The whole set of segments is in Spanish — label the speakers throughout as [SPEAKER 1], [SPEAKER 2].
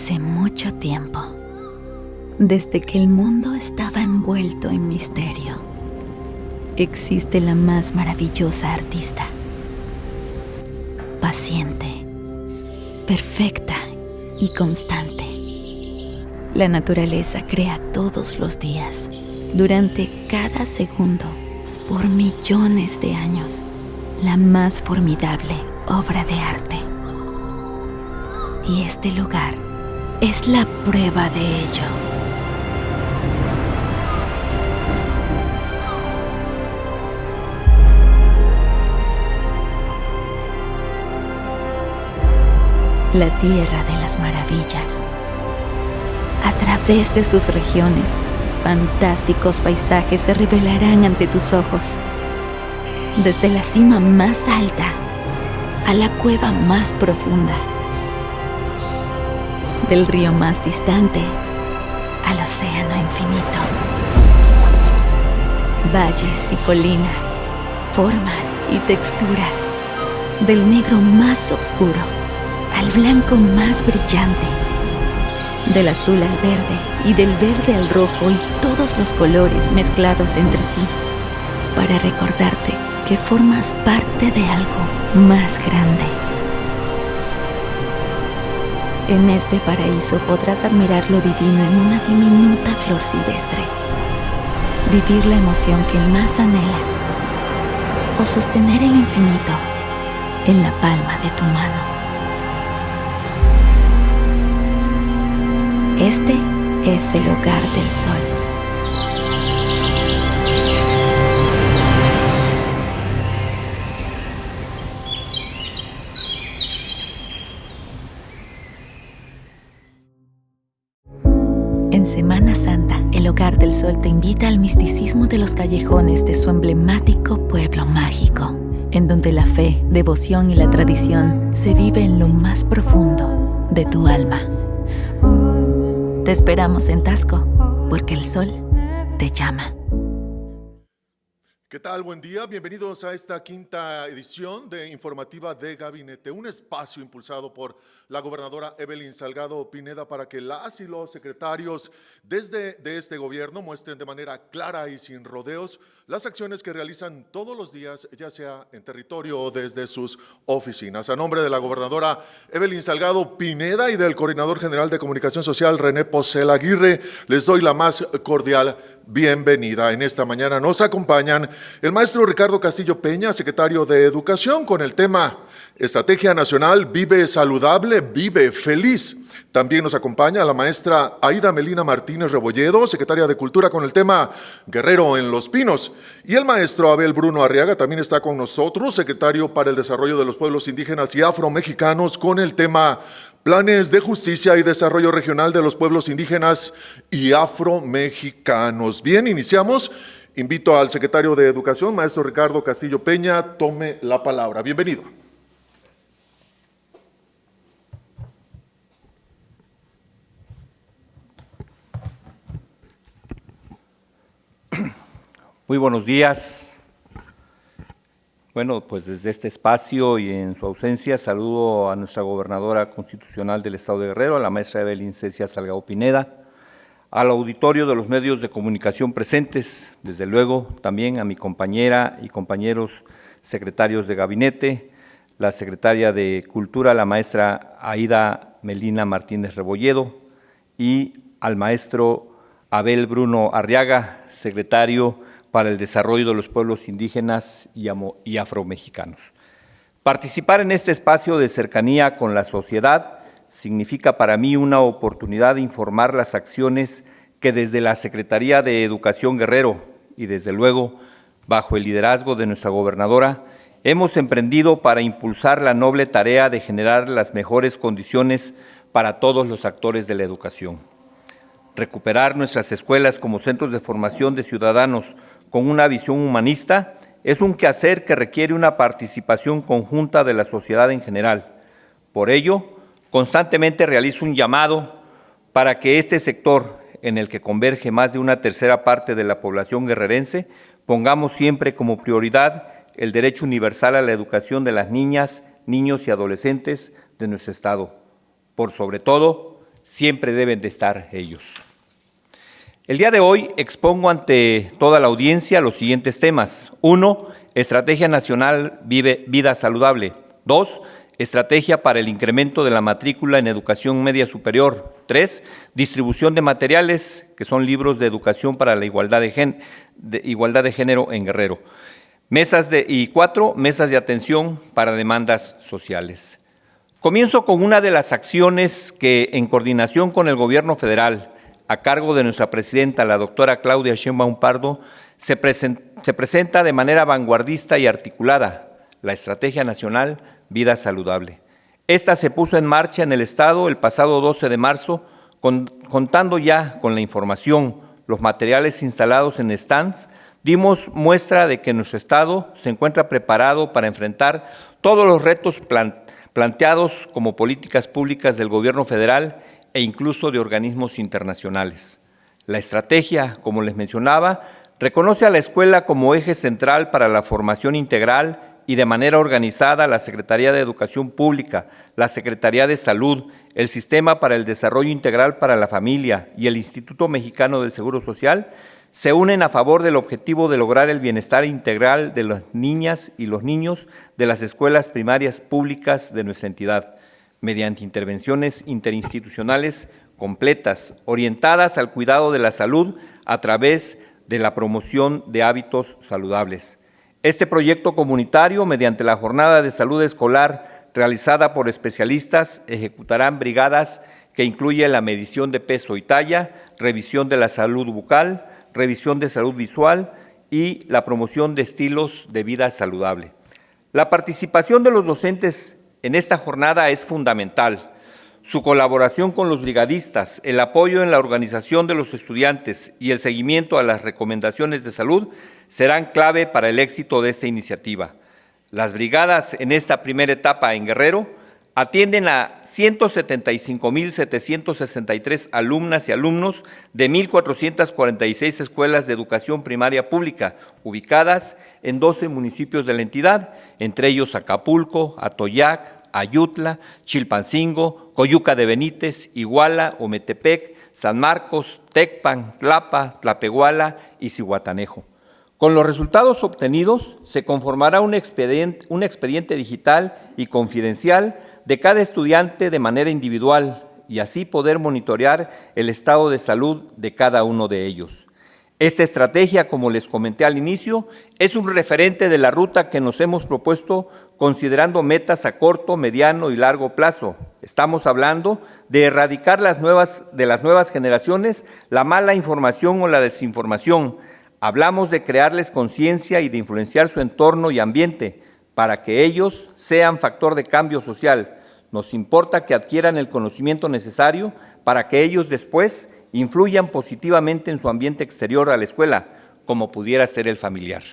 [SPEAKER 1] Hace mucho tiempo, desde que el mundo estaba envuelto en misterio, existe la más maravillosa artista. Paciente, perfecta y constante. La naturaleza crea todos los días, durante cada segundo, por millones de años, la más formidable obra de arte. Y este lugar es la prueba de ello. La tierra de las maravillas. A través de sus regiones, fantásticos paisajes se revelarán ante tus ojos. Desde la cima más alta a la cueva más profunda. Del río más distante al océano infinito. Valles y colinas, formas y texturas. Del negro más oscuro al blanco más brillante. Del azul al verde y del verde al rojo y todos los colores mezclados entre sí. Para recordarte que formas parte de algo más grande. En este paraíso podrás admirar lo divino en una diminuta flor silvestre, vivir la emoción que más anhelas o sostener el infinito en la palma de tu mano. Este es el hogar del sol. En Semana Santa, el Hogar del Sol te invita al misticismo de los callejones de su emblemático pueblo mágico, en donde la fe, devoción y la tradición se vive en lo más profundo de tu alma. Te esperamos en Taxco, porque el sol te llama.
[SPEAKER 2] ¿Qué tal? Buen día. Bienvenidos a esta quinta edición de Informativa de Gabinete, un espacio impulsado por la gobernadora Evelyn Salgado Pineda para que las y los secretarios de este gobierno muestren de manera clara y sin rodeos las acciones que realizan todos los días, ya sea en territorio o desde sus oficinas. A nombre de la gobernadora Evelyn Salgado Pineda y del coordinador general de comunicación social René Posel Aguirre, les doy la más cordial bienvenida. En esta mañana nos acompañan el maestro Ricardo Castillo Peña, secretario de Educación, con el tema Estrategia Nacional Vive Saludable, Vive Feliz. También nos acompaña la maestra Aida Melina Martínez Rebolledo, secretaria de Cultura, con el tema Guerrero en los Pinos. Y el maestro Abel Bruno Arriaga también está con nosotros, secretario para el Desarrollo de los Pueblos Indígenas y Afromexicanos, con el tema Planes de Justicia y Desarrollo Regional de los Pueblos Indígenas y Afromexicanos. Bien, iniciamos. Invito al secretario de Educación, maestro Ricardo Castillo Peña, tome la palabra. Bienvenido.
[SPEAKER 3] Muy buenos días. Bueno, pues desde este espacio y en su ausencia saludo a nuestra gobernadora constitucional del Estado de Guerrero, a la maestra Evelyn Cecia Salgado Pineda, al auditorio de los medios de comunicación presentes, desde luego también a mi compañera y compañeros secretarios de gabinete, la secretaria de Cultura, la maestra Aida Melina Martínez Rebolledo, y al maestro Abel Bruno Arriaga, secretario para el Desarrollo de los Pueblos Indígenas y Afromexicanos. Participar en este espacio de cercanía con la sociedad significa para mí una oportunidad de informar las acciones que desde la Secretaría de Educación Guerrero y desde luego bajo el liderazgo de nuestra gobernadora hemos emprendido para impulsar la noble tarea de generar las mejores condiciones para todos los actores de la educación. Recuperar nuestras escuelas como centros de formación de ciudadanos con una visión humanista es un quehacer que requiere una participación conjunta de la sociedad en general. Por ello, constantemente realizo un llamado para que este sector, en el que converge más de una tercera parte de la población guerrerense, pongamos siempre como prioridad el derecho universal a la educación de las niñas, niños y adolescentes de nuestro Estado. Por sobre todo, siempre deben de estar ellos. El día de hoy expongo ante toda la audiencia los siguientes temas. 1. Estrategia Nacional Vida Saludable. 2. Estrategia para el incremento de la matrícula en educación media superior. 3. Distribución de materiales, que son libros de educación para la igualdad de género en Guerrero. 4. Mesas de atención para demandas sociales. Comienzo con una de las acciones que, en coordinación con el Gobierno federal, a cargo de nuestra presidenta, la doctora Claudia Sheinbaum Pardo, se presenta de manera vanguardista y articulada la Estrategia Nacional Vida Saludable. Esta se puso en marcha en el Estado el pasado 12 de marzo, contando ya con la información, los materiales instalados en stands. Dimos muestra de que nuestro Estado se encuentra preparado para enfrentar todos los retos planteados como políticas públicas del Gobierno federal e incluso de organismos internacionales. La estrategia, como les mencionaba, reconoce a la escuela como eje central para la formación integral y de manera organizada la Secretaría de Educación Pública, la Secretaría de Salud, el Sistema para el Desarrollo Integral para la Familia y el Instituto Mexicano del Seguro Social se unen a favor del objetivo de lograr el bienestar integral de las niñas y los niños de las escuelas primarias públicas de nuestra entidad, mediante intervenciones interinstitucionales completas, orientadas al cuidado de la salud a través de la promoción de hábitos saludables. Este proyecto comunitario, mediante la jornada de salud escolar realizada por especialistas, ejecutarán brigadas que incluyen la medición de peso y talla, revisión de la salud bucal, revisión de salud visual y la promoción de estilos de vida saludable. La participación de los docentes en esta jornada es fundamental. Su colaboración con los brigadistas, el apoyo en la organización de los estudiantes y el seguimiento a las recomendaciones de salud serán clave para el éxito de esta iniciativa. Las brigadas en esta primera etapa en Guerrero atienden a 175,763 alumnas y alumnos de 1,446 escuelas de educación primaria pública, ubicadas en 12 municipios de la entidad, entre ellos Acapulco, Atoyac, Ayutla, Chilpancingo, Coyuca de Benítez, Iguala, Ometepec, San Marcos, Tecpan, Tlapa, Tlapehuala y Zihuatanejo. Con los resultados obtenidos se conformará un expediente digital y confidencial de cada estudiante de manera individual y así poder monitorear el estado de salud de cada uno de ellos. Esta estrategia, como les comenté al inicio, es un referente de la ruta que nos hemos propuesto considerando metas a corto, mediano y largo plazo. Estamos hablando de erradicar de las nuevas generaciones la mala información o la desinformación. Hablamos de crearles conciencia y de influenciar su entorno y ambiente para que ellos sean factor de cambio social. Nos importa que adquieran el conocimiento necesario para que ellos después influyan positivamente en su ambiente exterior a la escuela, como pudiera ser el familiar.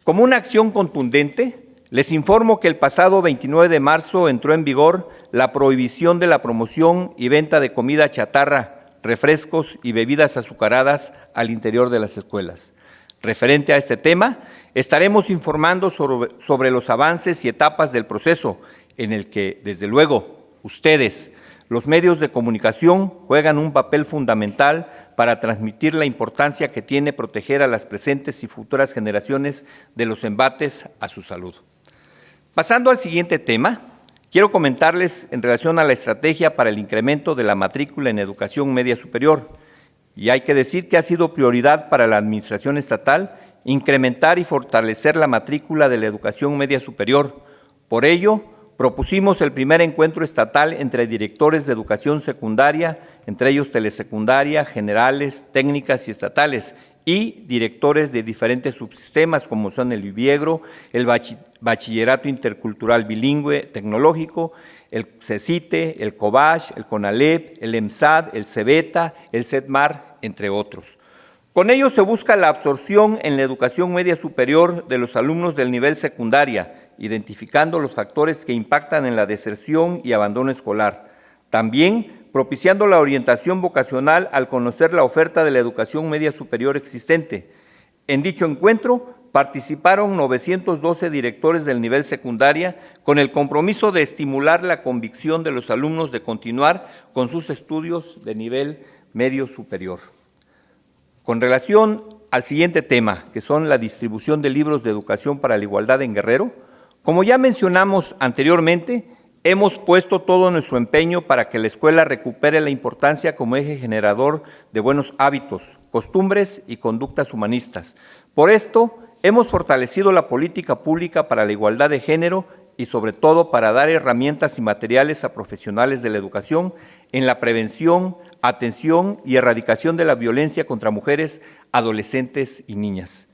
[SPEAKER 3] Como una acción contundente, les informo que el pasado 29 de marzo entró en vigor la prohibición de la promoción y venta de comida chatarra, refrescos y bebidas azucaradas al interior de las escuelas. Referente a este tema, estaremos informando sobre los avances y etapas del proceso en el que, desde luego, ustedes, los medios de comunicación, juegan un papel fundamental para transmitir la importancia que tiene proteger a las presentes y futuras generaciones de los embates a su salud. Pasando al siguiente tema, quiero comentarles en relación a la estrategia para el incremento de la matrícula en educación media superior. Y hay que decir que ha sido prioridad para la Administración Estatal incrementar y fortalecer la matrícula de la educación media superior. Por ello, propusimos el primer encuentro estatal entre directores de educación secundaria, entre ellos telesecundaria, generales, técnicas y estatales, y directores de diferentes subsistemas como son el Viviegro, el Bachillerato Intercultural Bilingüe Tecnológico, el CECITE, el COBACH, el CONALEP, el EMSAD, el CEBETA, el CEDMAR, entre otros. Con ello se busca la absorción en la educación media superior de los alumnos del nivel secundaria, identificando los factores que impactan en la deserción y abandono escolar. También propiciando la orientación vocacional al conocer la oferta de la educación media superior existente. En dicho encuentro participaron 912 directores del nivel secundaria con el compromiso de estimular la convicción de los alumnos de continuar con sus estudios de nivel medio superior. Con relación al siguiente tema, que son la distribución de libros de educación para la igualdad en Guerrero, como ya mencionamos anteriormente, hemos puesto todo nuestro empeño para que la escuela recupere la importancia como eje generador de buenos hábitos, costumbres y conductas humanistas. Por esto, hemos fortalecido la política pública para la igualdad de género y sobre todo para dar herramientas y materiales a profesionales de la educación en la prevención, atención y erradicación de la violencia contra mujeres, adolescentes y niñas.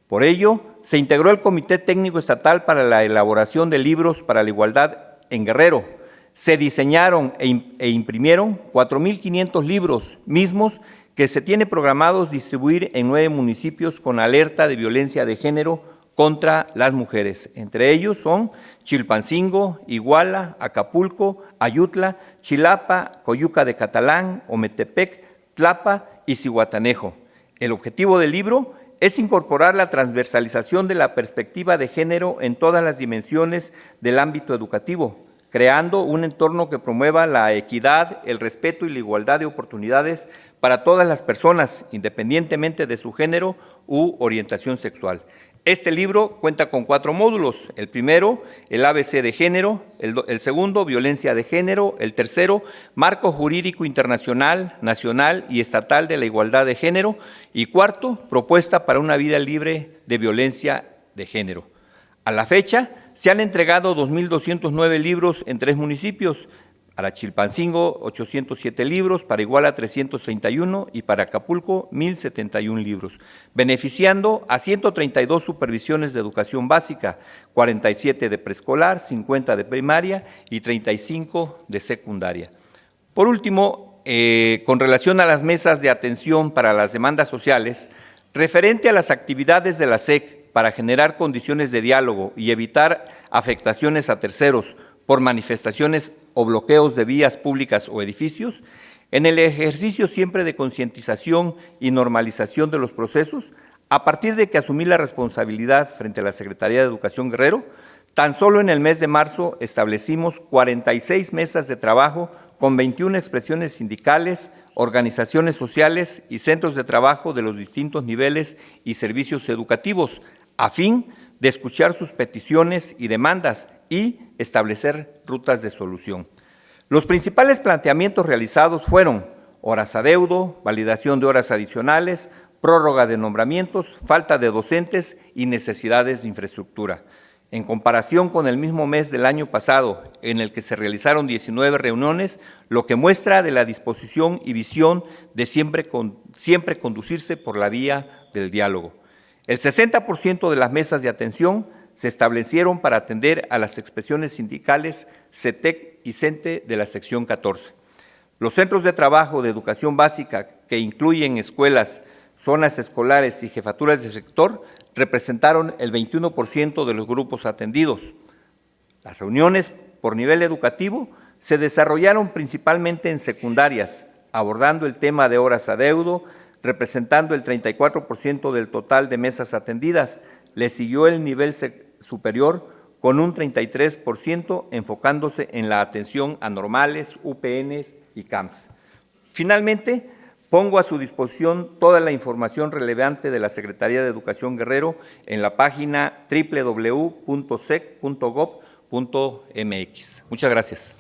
[SPEAKER 3] Por ello, se integró el Comité Técnico Estatal para la elaboración de libros para la igualdad en Guerrero. Se diseñaron e imprimieron 4.500 libros mismos que se tiene programados distribuir en 9 municipios con alerta de violencia de género contra las mujeres. Entre ellos son Chilpancingo, Iguala, Acapulco, Ayutla, Chilapa, Coyuca de Catalán, Ometepec, Tlapa y Zihuatanejo. El objetivo del libro es incorporar la transversalización de la perspectiva de género en todas las dimensiones del ámbito educativo, creando un entorno que promueva la equidad, el respeto y la igualdad de oportunidades para todas las personas, independientemente de su género u orientación sexual. Este libro cuenta con 4 módulos. El primero, el ABC de género, el segundo, violencia de género, el tercero, marco jurídico internacional, nacional y estatal de la igualdad de género, y cuarto, propuesta para una vida libre de violencia de género. A la fecha, se han entregado 2.209 libros en 3 municipios, para Chilpancingo 807 libros, para Iguala 331 y para Acapulco 1.071 libros, beneficiando a 132 supervisiones de educación básica, 47 de preescolar, 50 de primaria y 35 de secundaria. Por último, con relación a las mesas de atención para las demandas sociales, referente a las actividades de la SEC para generar condiciones de diálogo y evitar afectaciones a terceros por manifestaciones o bloqueos de vías públicas o edificios, en el ejercicio siempre de concientización y normalización de los procesos, a partir de que asumí la responsabilidad frente a la Secretaría de Educación Guerrero, tan solo en el mes de marzo establecimos 46 mesas de trabajo con 21 expresiones sindicales, organizaciones sociales y centros de trabajo de los distintos niveles y servicios educativos, a fin de escuchar sus peticiones y demandas y establecer rutas de solución. Los principales planteamientos realizados fueron horas adeudo, validación de horas adicionales, prórroga de nombramientos, falta de docentes y necesidades de infraestructura. En comparación con el mismo mes del año pasado, en el que se realizaron 19 reuniones, lo que muestra de la disposición y visión de siempre conducirse por la vía del diálogo. El 60% de las mesas de atención se establecieron para atender a las expresiones sindicales CETEC y CENTE de la sección 14. Los centros de trabajo de educación básica, que incluyen escuelas, zonas escolares y jefaturas de sector, representaron el 21% de los grupos atendidos. Las reuniones por nivel educativo se desarrollaron principalmente en secundarias, abordando el tema de horas adeudo, representando el 34% del total de mesas atendidas. Le siguió el nivel superior con un 33%, enfocándose en la atención a normales, UPNs y CAMS. Finalmente, pongo a su disposición toda la información relevante de la Secretaría de Educación Guerrero en la página www.sec.gov.mx. Muchas gracias.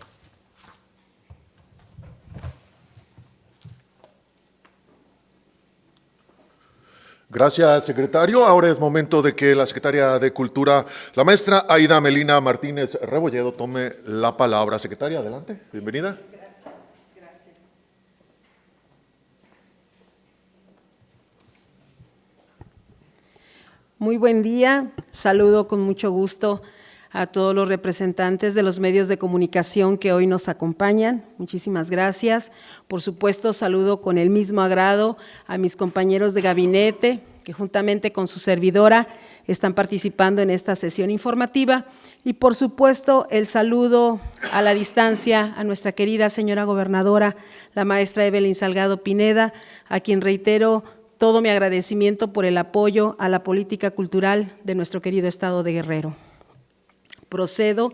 [SPEAKER 2] Gracias, secretario. Ahora es momento de que la secretaria de Cultura, la maestra Aida Melina Martínez Rebolledo, tome la palabra. Secretaria, adelante. Bienvenida.
[SPEAKER 4] Gracias. Muy buen día. Saludo con mucho gusto a todos los representantes de los medios de comunicación que hoy nos acompañan. Muchísimas gracias. Por supuesto, saludo con el mismo agrado a mis compañeros de gabinete, que juntamente con su servidora están participando en esta sesión informativa. Y por supuesto, el saludo a la distancia a nuestra querida señora gobernadora, la maestra Evelyn Salgado Pineda, a quien reitero todo mi agradecimiento por el apoyo a la política cultural de nuestro querido estado de Guerrero. Procedo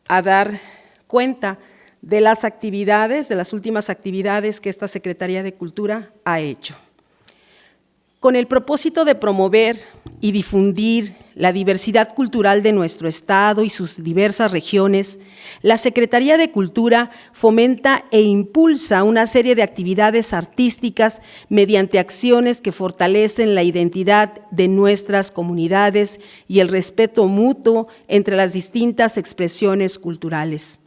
[SPEAKER 4] a dar cuenta de las actividades, de las últimas actividades que esta Secretaría de Cultura ha hecho. Con el propósito de promover y difundir la diversidad cultural de nuestro estado y sus diversas regiones, la Secretaría de Cultura fomenta e impulsa una serie de actividades artísticas mediante acciones que fortalecen la identidad de nuestras comunidades y el respeto mutuo entre las distintas expresiones culturales.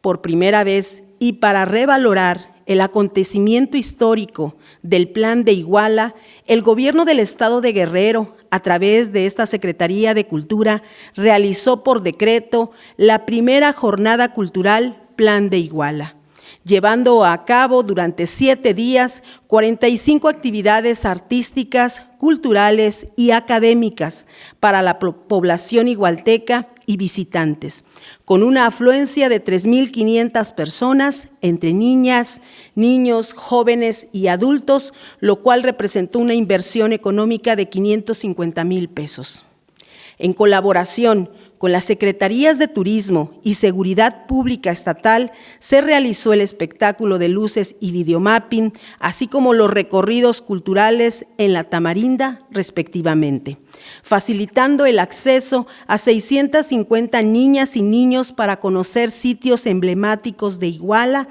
[SPEAKER 4] Por primera vez, y para revalorar el acontecimiento histórico del Plan de Iguala, el Gobierno del Estado de Guerrero, a través de esta Secretaría de Cultura, realizó por decreto la primera jornada cultural Plan de Iguala, llevando a cabo durante 7 días 45 actividades artísticas, culturales y académicas para la población igualteca y visitantes, con una afluencia de 3,500 personas, entre niñas, niños, jóvenes y adultos, lo cual representó una inversión económica de 550,000 pesos. En colaboración con las Secretarías de Turismo y Seguridad Pública Estatal, se realizó el espectáculo de luces y videomapping, así como los recorridos culturales en la Tamarinda, respectivamente, facilitando el acceso a 650 niñas y niños para conocer sitios emblemáticos de Iguala,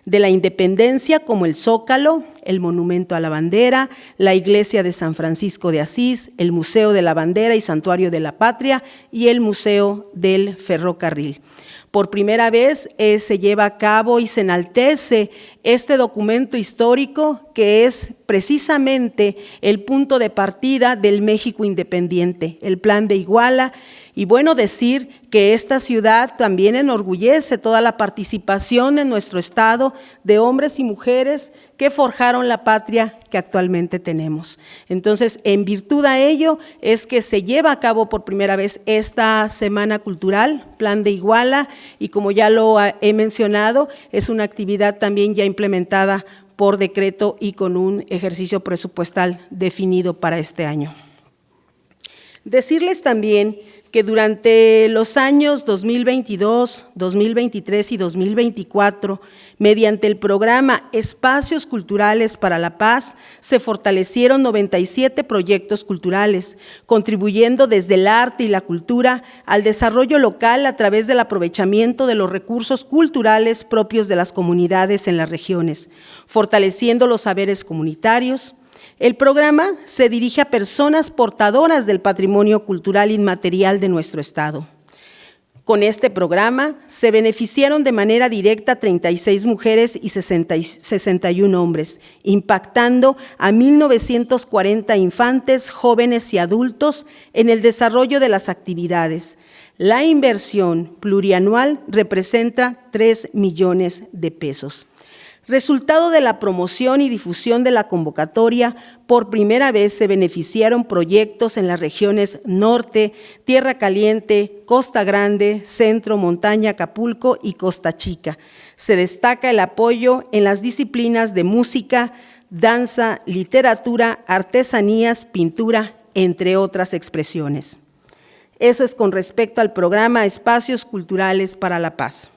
[SPEAKER 4] de la Independencia, como el Zócalo, el Monumento a la Bandera, la Iglesia de San Francisco de Asís, el Museo de la Bandera y Santuario de la Patria y el Museo del Ferrocarril. Por primera vez se lleva a cabo y se enaltece este documento histórico que es precisamente el punto de partida del México independiente, el Plan de Iguala. Y bueno, decir que esta ciudad también enorgullece toda la participación en nuestro estado de hombres y mujeres que forjaron la patria que actualmente tenemos. Entonces, en virtud a ello es que se lleva a cabo por primera vez esta Semana Cultural, Plan de Iguala, y como ya lo he mencionado, es una actividad también ya implementada por decreto y con un ejercicio presupuestal definido para este año. Decirles también que durante los años 2022, 2023 y 2024, mediante el programa Espacios Culturales para la Paz, se fortalecieron 97 proyectos culturales, contribuyendo desde el arte y la cultura al desarrollo local a través del aprovechamiento de los recursos culturales propios de las comunidades en las regiones, fortaleciendo los saberes comunitarios. El programa se dirige a personas portadoras del patrimonio cultural inmaterial de nuestro estado. Con este programa se beneficiaron de manera directa 36 mujeres y 61 hombres, impactando a 1,940 infantes, jóvenes y adultos en el desarrollo de las actividades. La inversión plurianual representa 3 millones de pesos. Resultado de la promoción y difusión de la convocatoria, por primera vez se beneficiaron proyectos en las regiones Norte, Tierra Caliente, Costa Grande, Centro, Montaña, Acapulco y Costa Chica. Se destaca el apoyo en las disciplinas de música, danza, literatura, artesanías, pintura, entre otras expresiones. Eso es con respecto al programa Espacios Culturales para la Paz.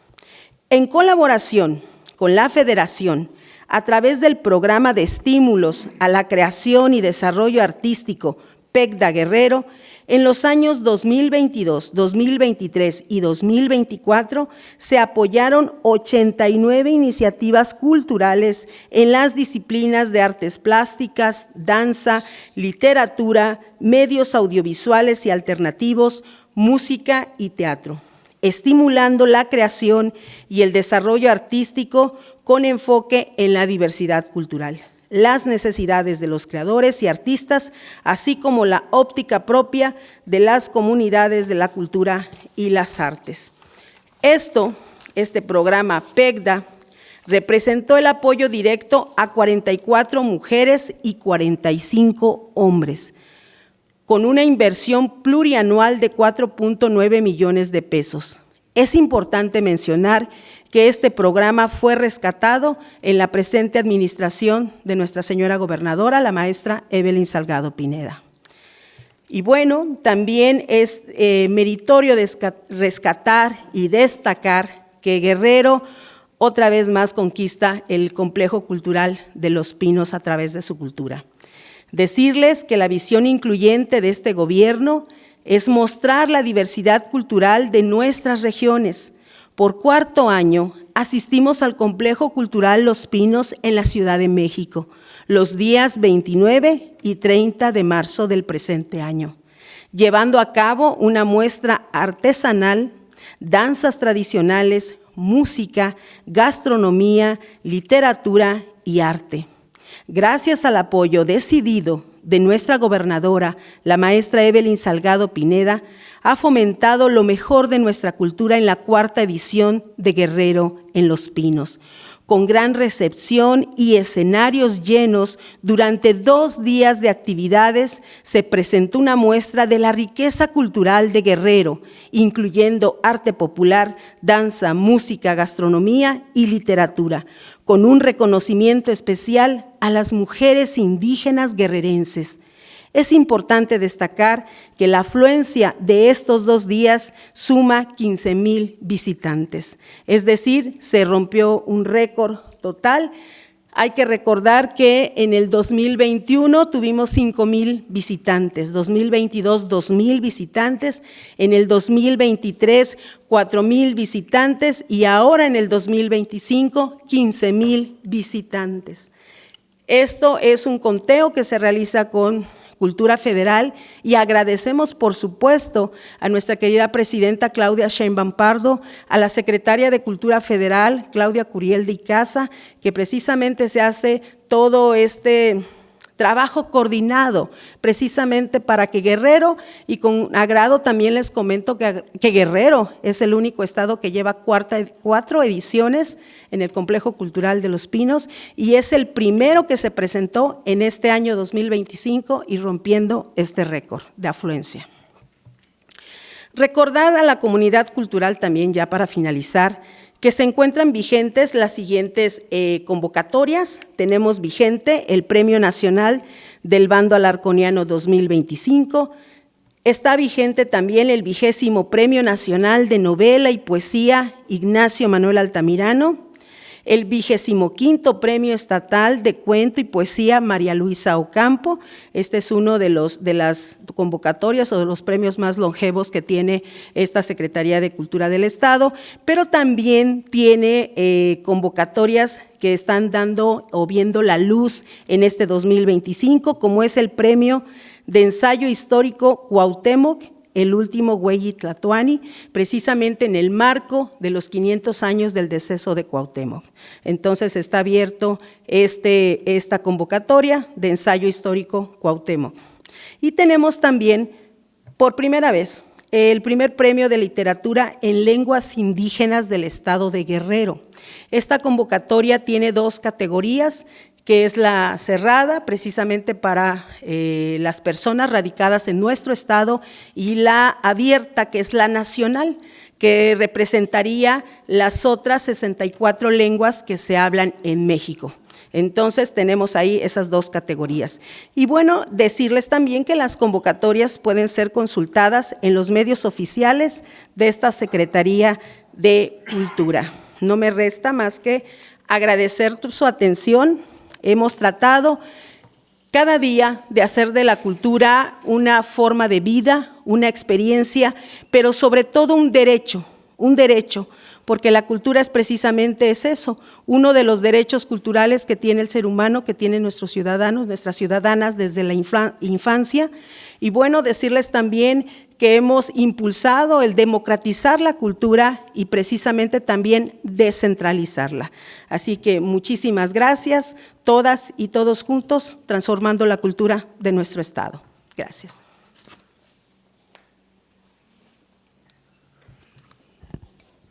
[SPEAKER 4] En colaboración con la Federación, a través del programa de estímulos a la creación y desarrollo artístico PECDA Guerrero, en los años 2022, 2023 y 2024 se apoyaron 89 iniciativas culturales en las disciplinas de artes plásticas, danza, literatura, medios audiovisuales y alternativos, música y teatro, estimulando la creación y el desarrollo artístico con enfoque en la diversidad cultural, las necesidades de los creadores y artistas, así como la óptica propia de las comunidades de la cultura y las artes. Este programa PECDA representó el apoyo directo a 44 mujeres y 45 hombres, con una inversión plurianual de 4.9 millones de pesos. Es importante mencionar que este programa fue rescatado en la presente administración de nuestra señora gobernadora, la maestra Evelyn Salgado Pineda. Y bueno, también es meritorio rescatar y destacar que Guerrero otra vez más conquista el complejo cultural de Los Pinos a través de su cultura. Decirles que la visión incluyente de este gobierno es mostrar la diversidad cultural de nuestras regiones. Por cuarto año asistimos al Complejo Cultural Los Pinos en la Ciudad de México, los días 29 y 30 de marzo del presente año, llevando a cabo una muestra artesanal, danzas tradicionales, música, gastronomía, literatura y arte. Gracias al apoyo decidido de nuestra gobernadora, la maestra Evelyn Salgado Pineda, ha fomentado lo mejor de nuestra cultura en la cuarta edición de Guerrero en Los Pinos, con gran recepción y escenarios llenos. Durante 2 días de actividades se presentó una muestra de la riqueza cultural de Guerrero, incluyendo arte popular, danza, música, gastronomía y literatura, con un reconocimiento especial a las mujeres indígenas guerrerenses. Es importante destacar que la afluencia de estos 2 días suma 15,000 visitantes, es decir, se rompió un récord total. Hay que recordar que en el 2021 tuvimos 5,000 visitantes, 2022 2,000 visitantes, en el 2023 4,000 visitantes y ahora en el 2025 15,000 visitantes. Esto es un conteo que se realiza con Cultura Federal y agradecemos, por supuesto, a nuestra querida presidenta Claudia Sheinbaum Pardo, a la secretaria de Cultura Federal, Claudia Curiel de Icaza, que precisamente se hace todo este trabajo coordinado precisamente para que Guerrero, y con agrado también les comento que Guerrero es el único estado que lleva 4 ediciones en el Complejo Cultural de Los Pinos y es el primero que se presentó en este año 2025 y rompiendo este récord de afluencia. Recordar a la comunidad cultural también, ya para finalizar, que se encuentran vigentes las siguientes convocatorias. Tenemos vigente el Premio Nacional del Bando Alarconiano 2025, está vigente también el 20º Premio Nacional de Novela y Poesía Ignacio Manuel Altamirano, el 25º Premio Estatal de Cuento y Poesía María Luisa Ocampo. Este es uno de las convocatorias o de los premios más longevos que tiene esta Secretaría de Cultura del Estado, pero también tiene convocatorias que están dando o viendo la luz en este 2025, como es el Premio de Ensayo Histórico Cuauhtémoc, el último Güelli Tlatoani, precisamente en el marco de los 500 años del deceso de Cuauhtémoc. Entonces está abierto esta convocatoria de Ensayo Histórico Cuauhtémoc. Y tenemos también, por primera vez, el primer premio de literatura en lenguas indígenas del estado de Guerrero. Esta convocatoria tiene 2 categorías, que es la cerrada, precisamente para las personas radicadas en nuestro estado, y la abierta, que es la nacional, que representaría las otras 64 lenguas que se hablan en México. Entonces, tenemos ahí esas 2 categorías. Y bueno, decirles también que las convocatorias pueden ser consultadas en los medios oficiales de esta Secretaría de Cultura. No me resta más que agradecer su atención. Hemos tratado cada día de hacer de la cultura una forma de vida, una experiencia, pero sobre todo un derecho, porque la cultura es precisamente eso, uno de los derechos culturales que tiene el ser humano, que tienen nuestros ciudadanos, nuestras ciudadanas desde la infancia. Y bueno, decirles también que hemos impulsado el democratizar la cultura y precisamente también descentralizarla. Así que muchísimas gracias, todas y todos juntos, transformando la cultura de nuestro estado. Gracias.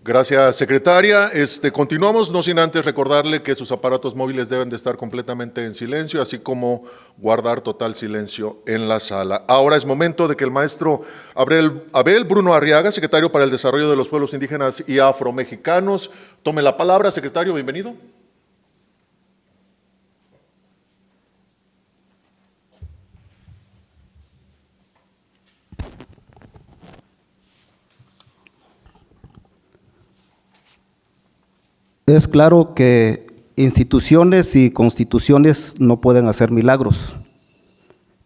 [SPEAKER 2] Gracias, secretaria. Continuamos, no sin antes recordarle que sus aparatos móviles deben de estar completamente en silencio, así como guardar total silencio en la sala. Ahora es momento de que el maestro Abel Bruno Arriaga, secretario para el Desarrollo de los Pueblos Indígenas y Afromexicanos, tome la palabra. Secretario, bienvenido.
[SPEAKER 5] Es claro que instituciones y constituciones no pueden hacer milagros,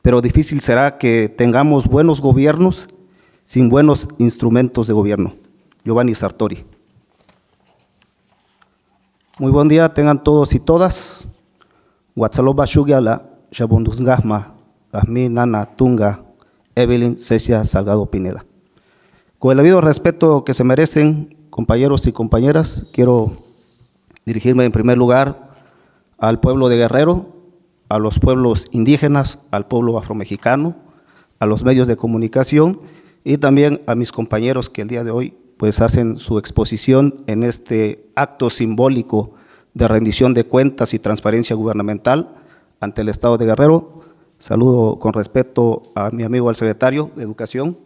[SPEAKER 5] pero difícil será que tengamos buenos gobiernos sin buenos instrumentos de gobierno. Giovanni Sartori. Muy buen día tengan todos y todas. Huatzaloba Shugiala, Shabundusgahma, Gahmi Nana Tunga, Evelyn Cecia Salgado Pineda. Con el debido respeto que se merecen, compañeros y compañeras, quiero dirigirme en primer lugar al pueblo de Guerrero, a los pueblos indígenas, al pueblo afromexicano, a los medios de comunicación y también a mis compañeros que el día de hoy pues hacen su exposición en este acto simbólico de rendición de cuentas y transparencia gubernamental ante el Estado de Guerrero. Saludo con respeto a mi amigo el secretario de Educación,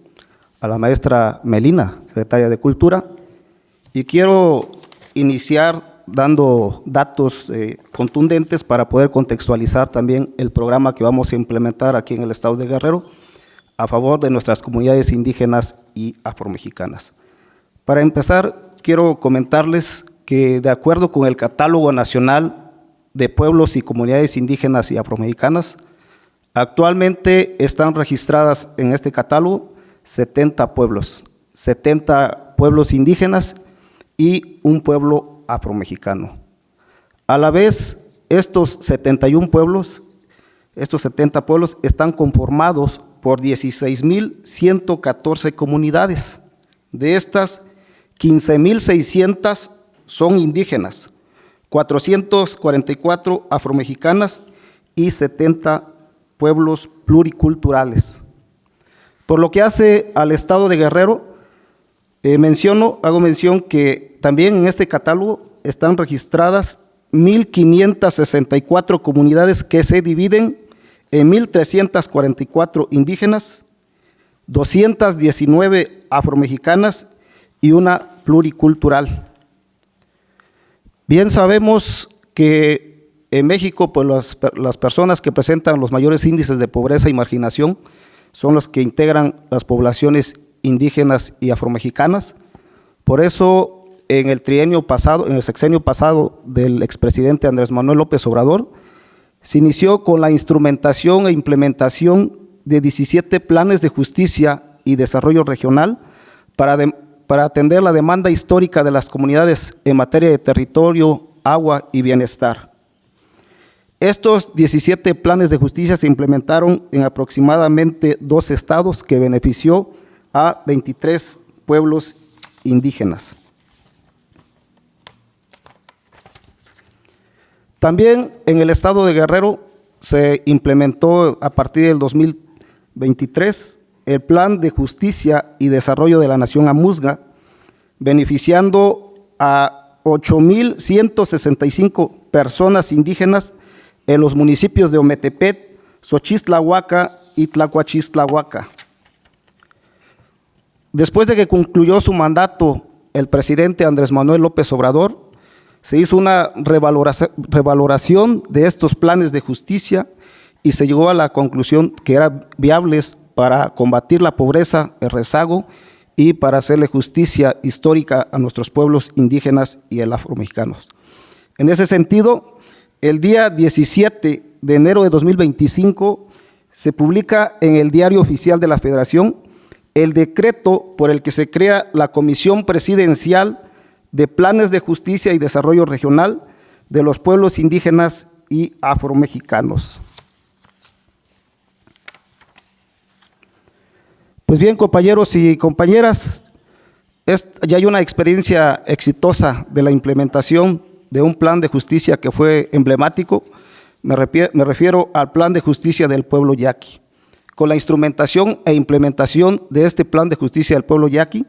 [SPEAKER 5] a la maestra Melina, secretaria de Cultura, y quiero iniciar dando datos contundentes para poder contextualizar también el programa que vamos a implementar aquí en el Estado de Guerrero a favor de nuestras comunidades indígenas y afromexicanas. Para empezar, quiero comentarles que de acuerdo con el Catálogo Nacional de Pueblos y Comunidades Indígenas y Afromexicanas, actualmente están registradas en este catálogo 70 pueblos indígenas y un pueblo afromexicano. A la vez, estos 70 pueblos están conformados por 16,114 comunidades. De estas, 15,600 son indígenas, 444 afromexicanas y 70 pueblos pluriculturales. Por lo que hace al Estado de Guerrero, hago mención que también en este catálogo están registradas 1,564 comunidades que se dividen en 1,344 indígenas, 219 afromexicanas y una pluricultural. Bien sabemos que en México pues las personas que presentan los mayores índices de pobreza y marginación son los que integran las poblaciones indígenas y afromexicanas. Por eso, en el sexenio pasado del expresidente Andrés Manuel López Obrador, se inició con la instrumentación e implementación de 17 planes de justicia y desarrollo regional para atender la demanda histórica de las comunidades en materia de territorio, agua y bienestar. Estos 17 planes de justicia se implementaron en aproximadamente 2 estados que benefició a 23 pueblos indígenas. También en el Estado de Guerrero se implementó a partir del 2023 el Plan de Justicia y Desarrollo de la Nación Amuzga, beneficiando a 8,165 personas indígenas en los municipios de Ometepec, Xochistlahuaca y Tlacuachistlahuaca. Después de que concluyó su mandato el presidente Andrés Manuel López Obrador, se hizo una revaloración de estos planes de justicia y se llegó a la conclusión que eran viables para combatir la pobreza, el rezago y para hacerle justicia histórica a nuestros pueblos indígenas y el afromexicanos. En ese sentido, el día 17 de enero de 2025 se publica en el Diario Oficial de la Federación el decreto por el que se crea la Comisión Presidencial de Planes de Justicia y Desarrollo Regional de los Pueblos Indígenas y Afromexicanos. Pues bien, compañeros y compañeras, ya hay una experiencia exitosa de la implementación de un plan de justicia que fue emblemático. Me refiero al Plan de Justicia del Pueblo Yaqui. Con la instrumentación e implementación de este Plan de Justicia del Pueblo Yaqui,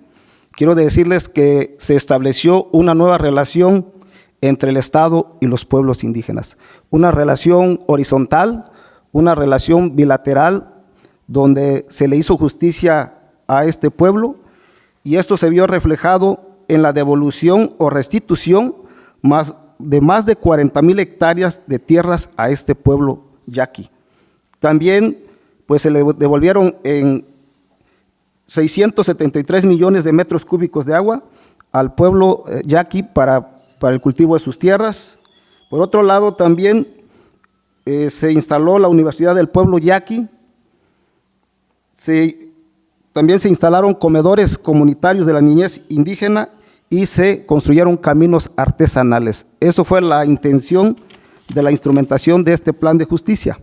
[SPEAKER 5] quiero decirles que se estableció una nueva relación entre el Estado y los pueblos indígenas, una relación horizontal, una relación bilateral, donde se le hizo justicia a este pueblo, y esto se vio reflejado en la devolución o restitución de más de 40,000 hectáreas de tierras a este pueblo yaqui. También pues se le devolvieron en 673 millones de metros cúbicos de agua al pueblo yaqui para el cultivo de sus tierras. Por otro lado, también se instaló la Universidad del Pueblo Yaqui, también se instalaron comedores comunitarios de la niñez indígena y se construyeron caminos artesanales. Eso fue la intención de la instrumentación de este plan de justicia.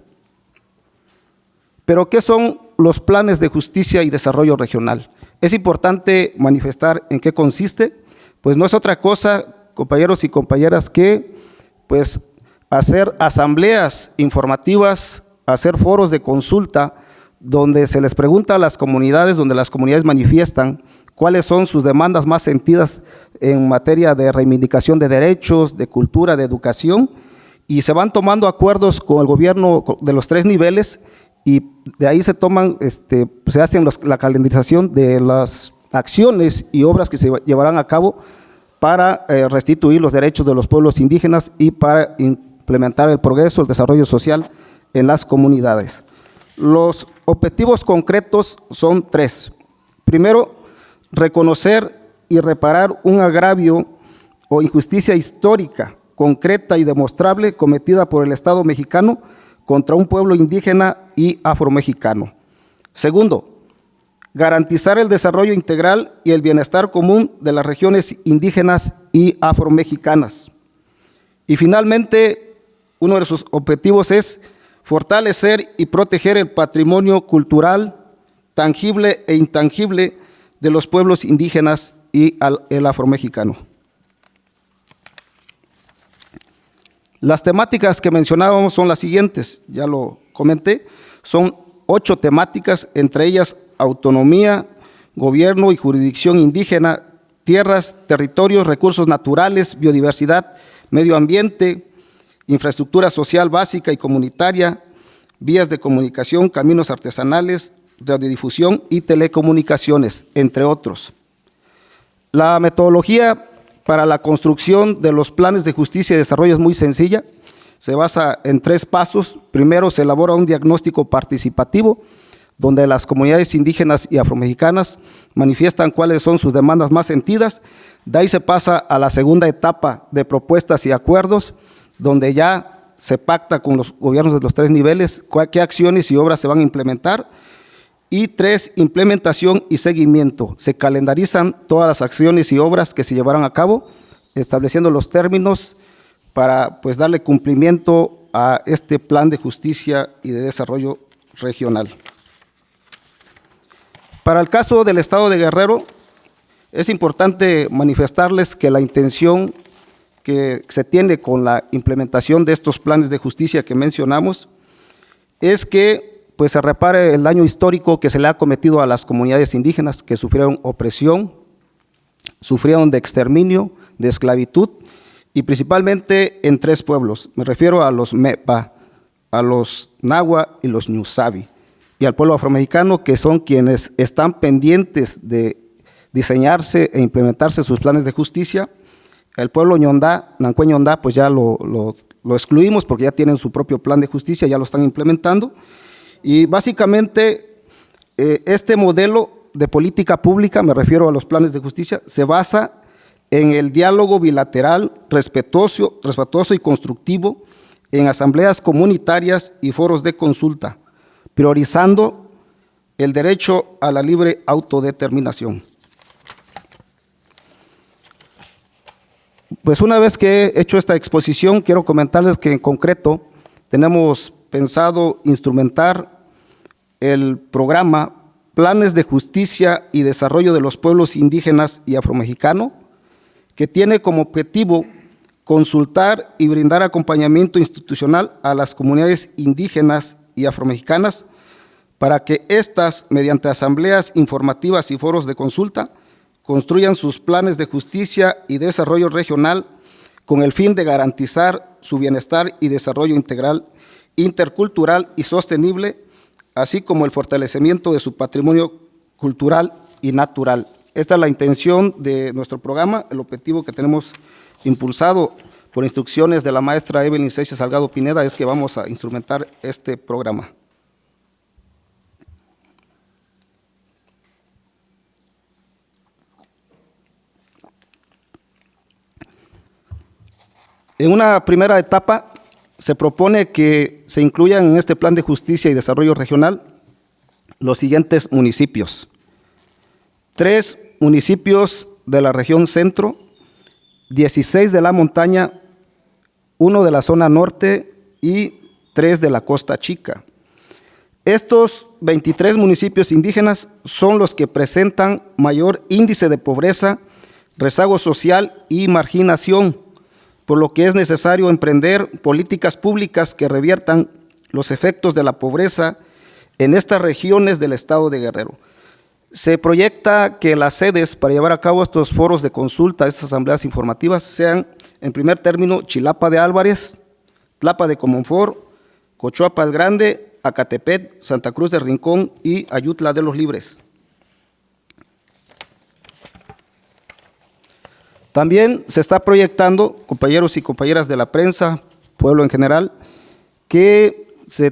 [SPEAKER 5] Pero, ¿qué son los planes de justicia y desarrollo regional? Es importante manifestar en qué consiste, pues no es otra cosa, compañeros y compañeras, que pues hacer asambleas informativas, hacer foros de consulta, donde se les pregunta a las comunidades, donde las comunidades manifiestan cuáles son sus demandas más sentidas en materia de reivindicación de derechos, de cultura, de educación, y se van tomando acuerdos con el gobierno de los 3 niveles, y de ahí se toman, se hacen la calendarización de las acciones y obras que se llevarán a cabo para restituir los derechos de los pueblos indígenas y para implementar el progreso, el desarrollo social en las comunidades. Los objetivos concretos son 3. Primero, reconocer y reparar un agravio o injusticia histórica, concreta y demostrable cometida por el Estado mexicano contra un pueblo indígena y afromexicano. Segundo, garantizar el desarrollo integral y el bienestar común de las regiones indígenas y afromexicanas. Y finalmente, uno de sus objetivos es fortalecer y proteger el patrimonio cultural, tangible e intangible de los pueblos indígenas y el afromexicano. Las temáticas que mencionábamos son las siguientes, ya lo comenté, son 8 temáticas, entre ellas autonomía, gobierno y jurisdicción indígena, tierras, territorios, recursos naturales, biodiversidad, medio ambiente, infraestructura social básica y comunitaria, vías de comunicación, caminos artesanales, radiodifusión y telecomunicaciones, entre otros. La metodología para la construcción de los planes de justicia y desarrollo es muy sencilla, se basa en 3 pasos. Primero, se elabora un diagnóstico participativo, donde las comunidades indígenas y afromexicanas manifiestan cuáles son sus demandas más sentidas. De ahí se pasa a la segunda etapa de propuestas y acuerdos, donde ya se pacta con los gobiernos de los 3 niveles qué acciones y obras se van a implementar. Y 3, implementación y seguimiento. Se calendarizan todas las acciones y obras que se llevarán a cabo, estableciendo los términos para pues darle cumplimiento a este plan de justicia y de desarrollo regional. Para el caso del Estado de Guerrero, es importante manifestarles que la intención que se tiene con la implementación de estos planes de justicia que mencionamos es que pues se repare el daño histórico que se le ha cometido a las comunidades indígenas que sufrieron opresión, sufrieron de exterminio, de esclavitud, y principalmente en 3 pueblos. Me refiero a los Mepa, a los Nahua y los Ñusabi, y al pueblo afromexicano, que son quienes están pendientes de diseñarse e implementarse sus planes de justicia. El pueblo Ñondá, Nancue Ñondá, pues ya lo excluimos porque ya tienen su propio plan de justicia, ya lo están implementando. Y básicamente este modelo de política pública, me refiero a los planes de justicia, se basa en el diálogo bilateral, respetuoso y constructivo, en asambleas comunitarias y foros de consulta, priorizando el derecho a la libre autodeterminación. Pues una vez que he hecho esta exposición, quiero comentarles que en concreto tenemos pensado instrumentar el programa Planes de Justicia y Desarrollo de los Pueblos Indígenas y Afromexicano, que tiene como objetivo consultar y brindar acompañamiento institucional a las comunidades indígenas y afromexicanas para que éstas, mediante asambleas informativas y foros de consulta, construyan sus planes de justicia y desarrollo regional con el fin de garantizar su bienestar y desarrollo integral, intercultural y sostenible, así como el fortalecimiento de su patrimonio cultural y natural. Esta es la intención de nuestro programa, el objetivo que tenemos impulsado por instrucciones de la maestra Evelyn Cecia Salgado Pineda es que vamos a instrumentar este programa. En una primera etapa se propone que se incluyan en este plan de justicia y desarrollo regional los siguientes municipios: 3 municipios de la región centro, 16 de la montaña, 1 de la zona norte y 3 de la costa chica. Estos 23 municipios indígenas son los que presentan mayor índice de pobreza, rezago social y marginación, por lo que es necesario emprender políticas públicas que reviertan los efectos de la pobreza en estas regiones del estado de Guerrero. Se proyecta que las sedes para llevar a cabo estos foros de consulta, estas asambleas informativas, sean, en primer término, Chilapa de Álvarez, Tlapa de Comonfort, Cochuapa el Grande, Acatepet, Santa Cruz de Rincón y Ayutla de los Libres. También se está proyectando, compañeros y compañeras de la prensa, pueblo en general, que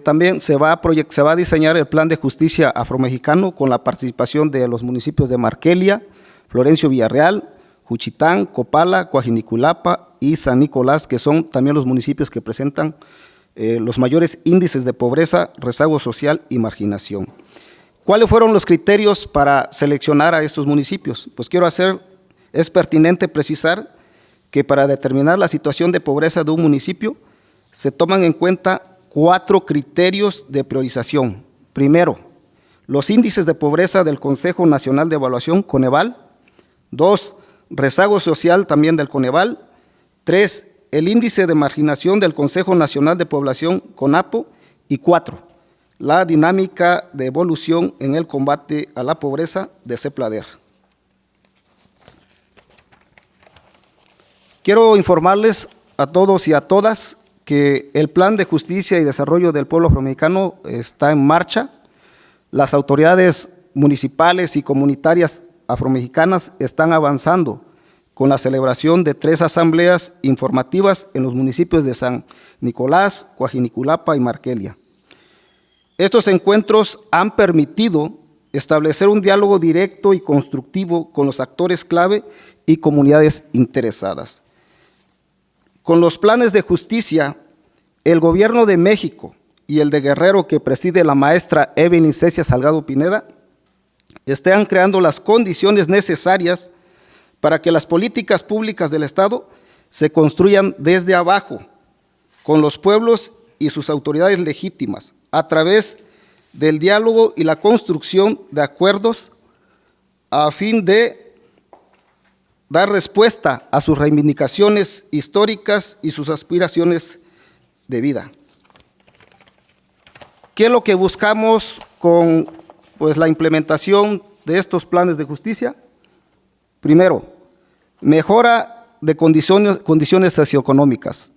[SPEAKER 5] también se va a diseñar el plan de justicia afromexicano con la participación de los municipios de Marquelia, Florencio Villarreal, Juchitán, Copala, Coajiniculapa y San Nicolás, que son también los municipios que presentan los mayores índices de pobreza, rezago social y marginación. ¿Cuáles fueron los criterios para seleccionar a estos municipios? Pues es pertinente precisar que para determinar la situación de pobreza de un municipio se toman en cuenta 4 criterios de priorización. Primero, los índices de pobreza del Consejo Nacional de Evaluación, Coneval. 2, rezago social también del Coneval. 3, el índice de marginación del Consejo Nacional de Población, CONAPO. Y 4, la dinámica de evolución en el combate a la pobreza de CEPLADER. Quiero informarles a todos y a todas que el Plan de Justicia y Desarrollo del Pueblo Afromexicano está en marcha. Las autoridades municipales y comunitarias afromexicanas están avanzando con la celebración de 3 asambleas informativas en los municipios de San Nicolás, Coajiniculapa y Marquelia. Estos encuentros han permitido establecer un diálogo directo y constructivo con los actores clave y comunidades interesadas. Con los planes de justicia, el Gobierno de México y el de Guerrero, que preside la maestra Evelyn Cecia Salgado Pineda, están creando las condiciones necesarias para que las políticas públicas del Estado se construyan desde abajo, con los pueblos y sus autoridades legítimas, a través del diálogo y la construcción de acuerdos a fin de dar respuesta a sus reivindicaciones históricas y sus aspiraciones de vida. ¿Qué es lo que buscamos con la implementación de estos planes de justicia? Primero, mejora de condiciones socioeconómicas,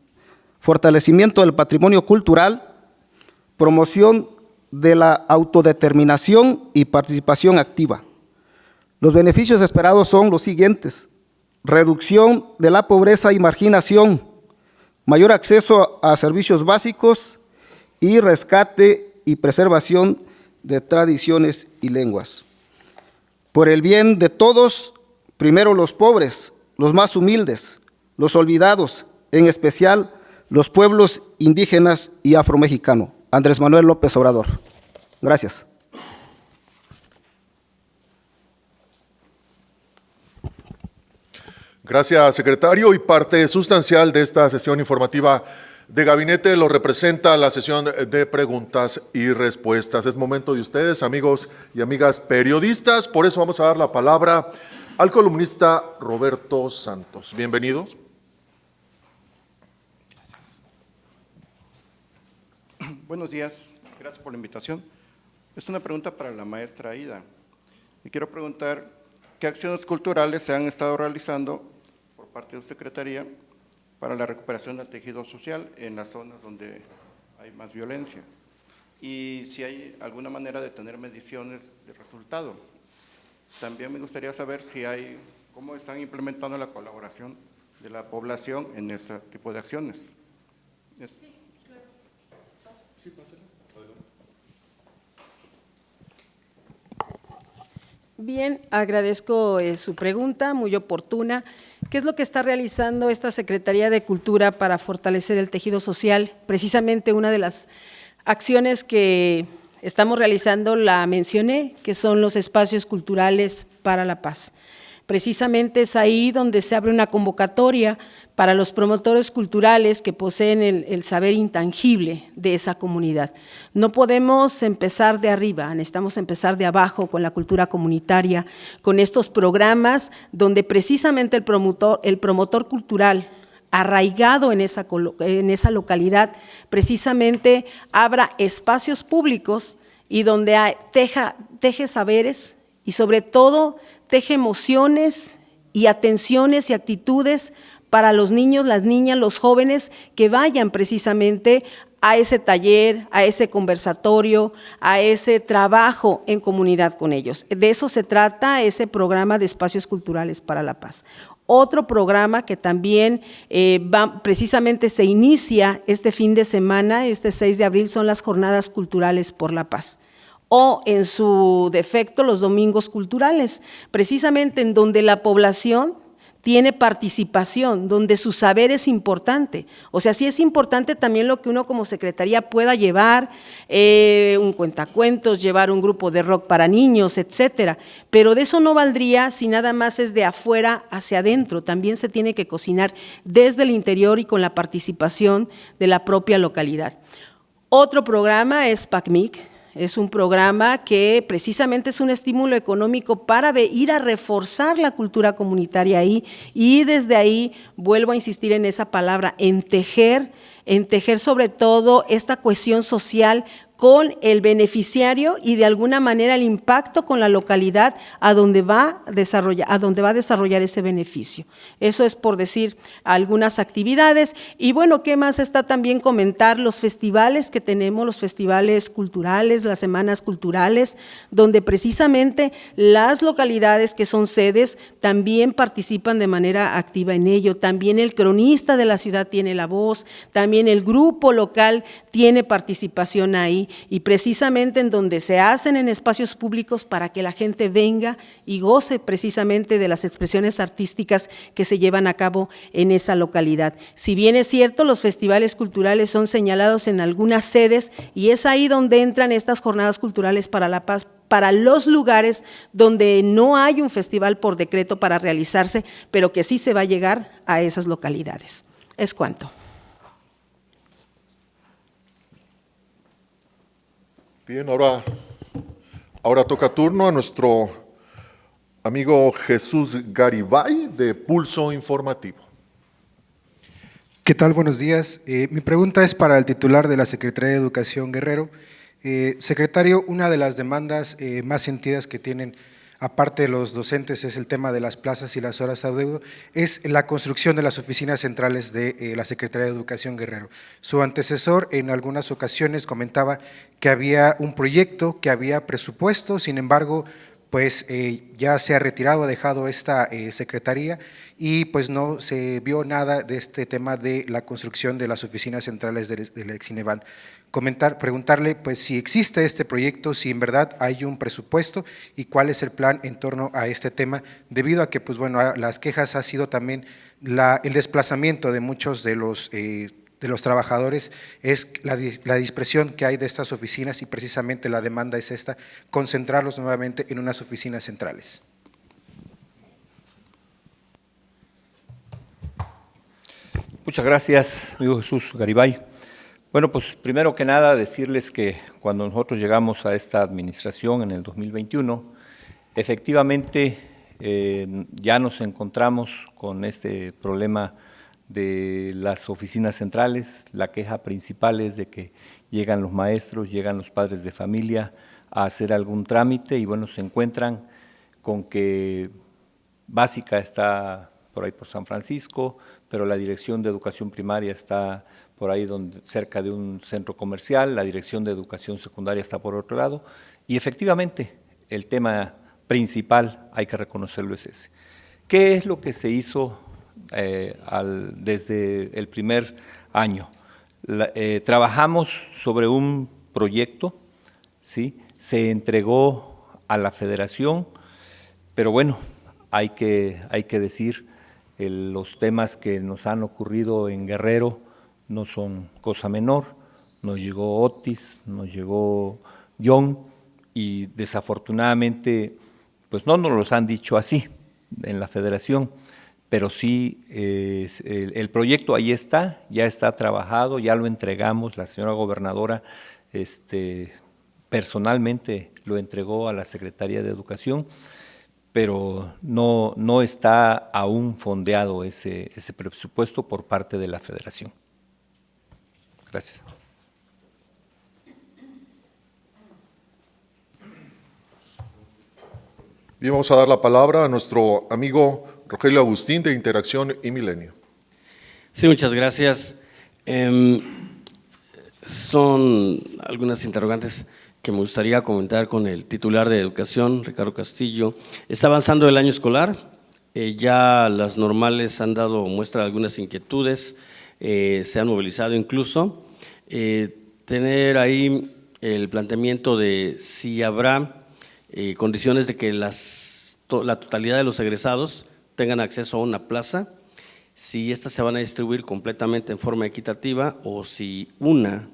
[SPEAKER 5] fortalecimiento del patrimonio cultural, promoción de la autodeterminación y participación activa. Los beneficios esperados son los siguientes: reducción de la pobreza y marginación, mayor acceso a servicios básicos y rescate y preservación de tradiciones y lenguas. Por el bien de todos, primero los pobres, los más humildes, los olvidados, en especial los pueblos indígenas y afromexicanos. Andrés Manuel López Obrador. Gracias.
[SPEAKER 2] Gracias, secretario. Y parte sustancial de esta sesión informativa de gabinete lo representa la sesión de preguntas y respuestas. Es momento de ustedes, amigos y amigas periodistas. Por eso vamos a dar la palabra al columnista Roberto Santos. Bienvenido.
[SPEAKER 6] Buenos días, gracias por la invitación. Es una pregunta para la maestra Aida. Y quiero preguntar ¿Qué acciones culturales se han estado realizando por parte de su Secretaría para la recuperación del tejido social en las zonas donde hay más violencia? Y si hay alguna manera de tener mediciones de resultado. También me gustaría saber cómo están implementando la colaboración de la población en ese tipo de acciones. Sí, claro. Sí, pásale.
[SPEAKER 4] Bien, agradezco su pregunta, muy oportuna. ¿Qué es lo que está realizando esta Secretaría de Cultura para fortalecer el tejido social? Precisamente una de las acciones que estamos realizando la mencioné, que son los espacios culturales para la paz. Precisamente es ahí donde se abre una convocatoria para los promotores culturales que poseen el saber intangible de esa comunidad. No podemos empezar de arriba, necesitamos empezar de abajo con la cultura comunitaria, con estos programas donde precisamente el promotor cultural arraigado en esa localidad, precisamente abra espacios públicos y donde teje saberes y sobre todo teje emociones y atenciones y actitudes para los niños, las niñas, los jóvenes que vayan precisamente a ese taller, a ese conversatorio, a ese trabajo en comunidad con ellos. De eso se trata ese programa de espacios culturales para la paz. Otro programa que también precisamente se inicia este fin de semana, este 6 de abril, son las Jornadas Culturales por la Paz, o en su defecto los domingos culturales, precisamente en donde la población tiene participación, donde su saber es importante. O sea, sí es importante también lo que uno como secretaría pueda llevar, un cuentacuentos, llevar un grupo de rock para niños, etcétera. Pero de eso no valdría si nada más es de afuera hacia adentro. También se tiene que cocinar desde el interior y con la participación de la propia localidad. Otro programa es PACMIC. Es un programa que precisamente es un estímulo económico para ir a reforzar la cultura comunitaria ahí, y desde ahí vuelvo a insistir en esa palabra, en tejer sobre todo esta cohesión social con el beneficiario y de alguna manera el impacto con la localidad a donde va a desarrollar ese beneficio. Eso es por decir algunas actividades. Y bueno, ¿qué más está también comentar? Los festivales que tenemos, los festivales culturales, las semanas culturales, donde precisamente las localidades que son sedes también participan de manera activa en ello. También el cronista de la ciudad tiene la voz, también el grupo local tiene participación ahí. Y precisamente en donde se hacen en espacios públicos para que la gente venga y goce precisamente de las expresiones artísticas que se llevan a cabo en esa localidad. Si bien es cierto, los festivales culturales son señalados en algunas sedes y es ahí donde entran estas jornadas culturales para la paz, para los lugares donde no hay un festival por decreto para realizarse, pero que sí se va a llegar a esas localidades. Es cuanto.
[SPEAKER 2] Bien, ahora toca turno a nuestro amigo Jesús Garibay de Pulso Informativo.
[SPEAKER 7] ¿Qué tal? Buenos días. Mi pregunta es para el titular de la Secretaría de Educación, Guerrero. Secretario, una de las demandas más sentidas que tienen, aparte de los docentes, es el tema de las plazas y las horas adeudo, es la construcción de las oficinas centrales de la Secretaría de Educación, Guerrero. Su antecesor en algunas ocasiones comentaba que había un proyecto, que había presupuesto, sin embargo, pues ya se ha retirado, ha dejado esta secretaría y pues no se vio nada de este tema de la construcción de las oficinas centrales del Excineban. Preguntarle pues si existe este proyecto, si en verdad hay un presupuesto y cuál es el plan en torno a este tema, debido a que pues bueno, las quejas ha sido también el desplazamiento de muchos de los trabajadores, es la dispersión que hay de estas oficinas y precisamente la demanda es esta, concentrarlos nuevamente en unas oficinas centrales.
[SPEAKER 3] Muchas gracias, amigo Jesús Garibay. Bueno, pues primero que nada decirles que cuando nosotros llegamos a esta administración en el 2021, efectivamente ya nos encontramos con este problema de las oficinas centrales. La queja principal es de que llegan los maestros, llegan los padres de familia a hacer algún trámite y bueno, se encuentran con que básica está por ahí por San Francisco, pero la dirección de educación primaria está por ahí cerca de un centro comercial, la dirección de educación secundaria está por otro lado, y efectivamente el tema principal, hay que reconocerlo, es ese. ¿Qué es lo que se hizo desde el primer año? Trabajamos sobre un proyecto, ¿sí? Se entregó a la federación, pero bueno, hay que decir, los temas que nos han ocurrido en Guerrero no son cosa menor. Nos llegó Otis, nos llegó John, y desafortunadamente, pues no nos los han dicho así en la federación, pero sí el proyecto ahí está, ya está trabajado, ya lo entregamos, la señora gobernadora personalmente lo entregó a la Secretaría de Educación, pero no está aún fondeado ese presupuesto por parte de la federación. Gracias.
[SPEAKER 2] Bien, vamos a dar la palabra a nuestro amigo Rogelio Agustín de Interacción y Milenio.
[SPEAKER 8] Sí, muchas gracias. Son algunas interrogantes que me gustaría comentar con el titular de Educación, Ricardo Castillo. Está avanzando el año escolar, ya las normales han dado muestra de algunas inquietudes, se han movilizado incluso. Tener ahí el planteamiento de si habrá condiciones de que la totalidad de los egresados tengan acceso a una plaza, si estas se van a distribuir completamente en forma equitativa o si una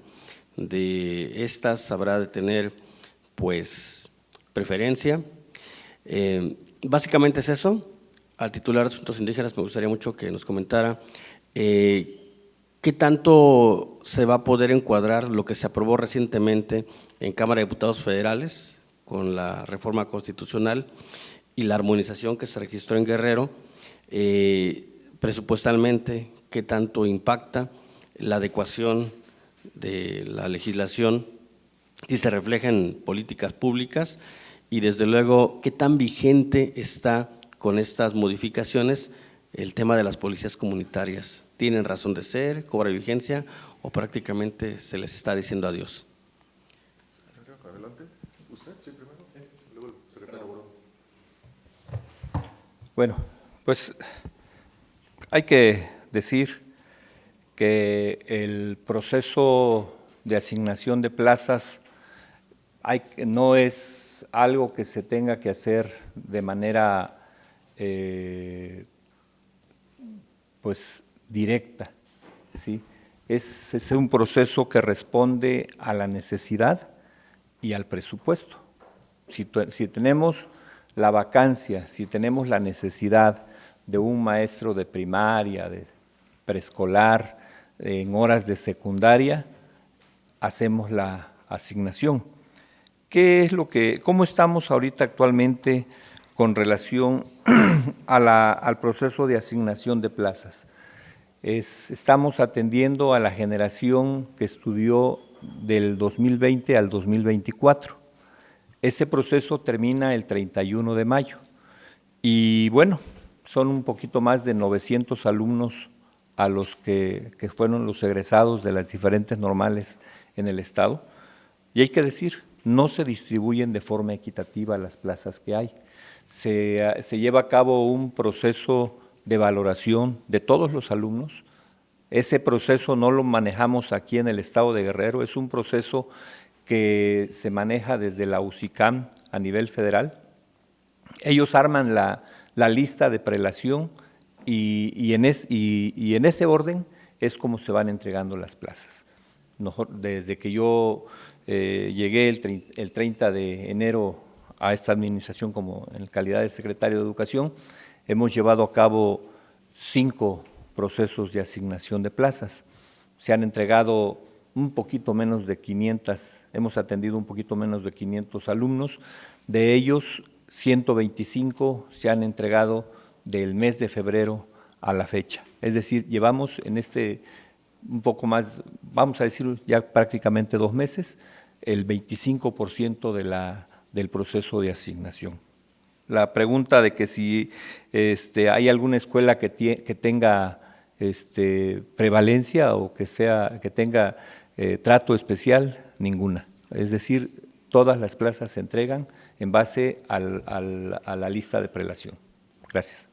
[SPEAKER 8] de estas habrá de tener pues preferencia. Básicamente es eso. Al titular de Asuntos Indígenas me gustaría mucho que nos comentara qué tanto se va a poder encuadrar lo que se aprobó recientemente en Cámara de Diputados Federales con la reforma constitucional y la armonización que se registró en Guerrero, presupuestalmente, qué tanto impacta la adecuación de la legislación y se refleja en políticas públicas, y desde luego qué tan vigente está con estas modificaciones el tema de las policías comunitarias. ¿Tienen razón de ser, cobra vigencia o prácticamente se les está diciendo adiós?
[SPEAKER 2] Adelante, usted, sí, primero, luego el secretario Borón.
[SPEAKER 3] Bueno, pues hay que decir que el proceso de asignación de plazas no es algo que se tenga que hacer de manera pues directa, ¿sí? Es un proceso que responde a la necesidad y al presupuesto. Si tenemos la vacancia, si tenemos la necesidad de un maestro de primaria, de preescolar, en horas de secundaria, hacemos la asignación. ¿Cómo estamos ahorita actualmente con relación al proceso de asignación de plazas? Estamos atendiendo a la generación que estudió del 2020 al 2024. Ese proceso termina el 31 de mayo y bueno, son un poquito más de 900 alumnos a los que fueron los egresados de las diferentes normales en el estado. Y hay que decir, no se distribuyen de forma equitativa las plazas que hay. Se lleva a cabo un proceso de valoración de todos los alumnos. Ese proceso no lo manejamos aquí en el estado de Guerrero, es un proceso que se maneja desde la UCICAM a nivel federal. Ellos arman la lista de prelación y en ese orden es como se van entregando las plazas. Desde que yo llegué el 30 de enero a esta administración como en calidad de secretario de Educación, hemos llevado a cabo 5 procesos de asignación de plazas. Se han entregado un poquito menos de 500, hemos atendido un poquito menos de 500 alumnos, de ellos 125 se han entregado del mes de febrero a la fecha. Es decir, llevamos en un poco más, vamos a decir ya prácticamente 2 meses, el 25% del proceso de asignación. La pregunta de que si hay alguna escuela que tenga prevalencia o que tenga trato especial, ninguna. Es decir, todas las plazas se entregan en base a la lista de prelación. Gracias.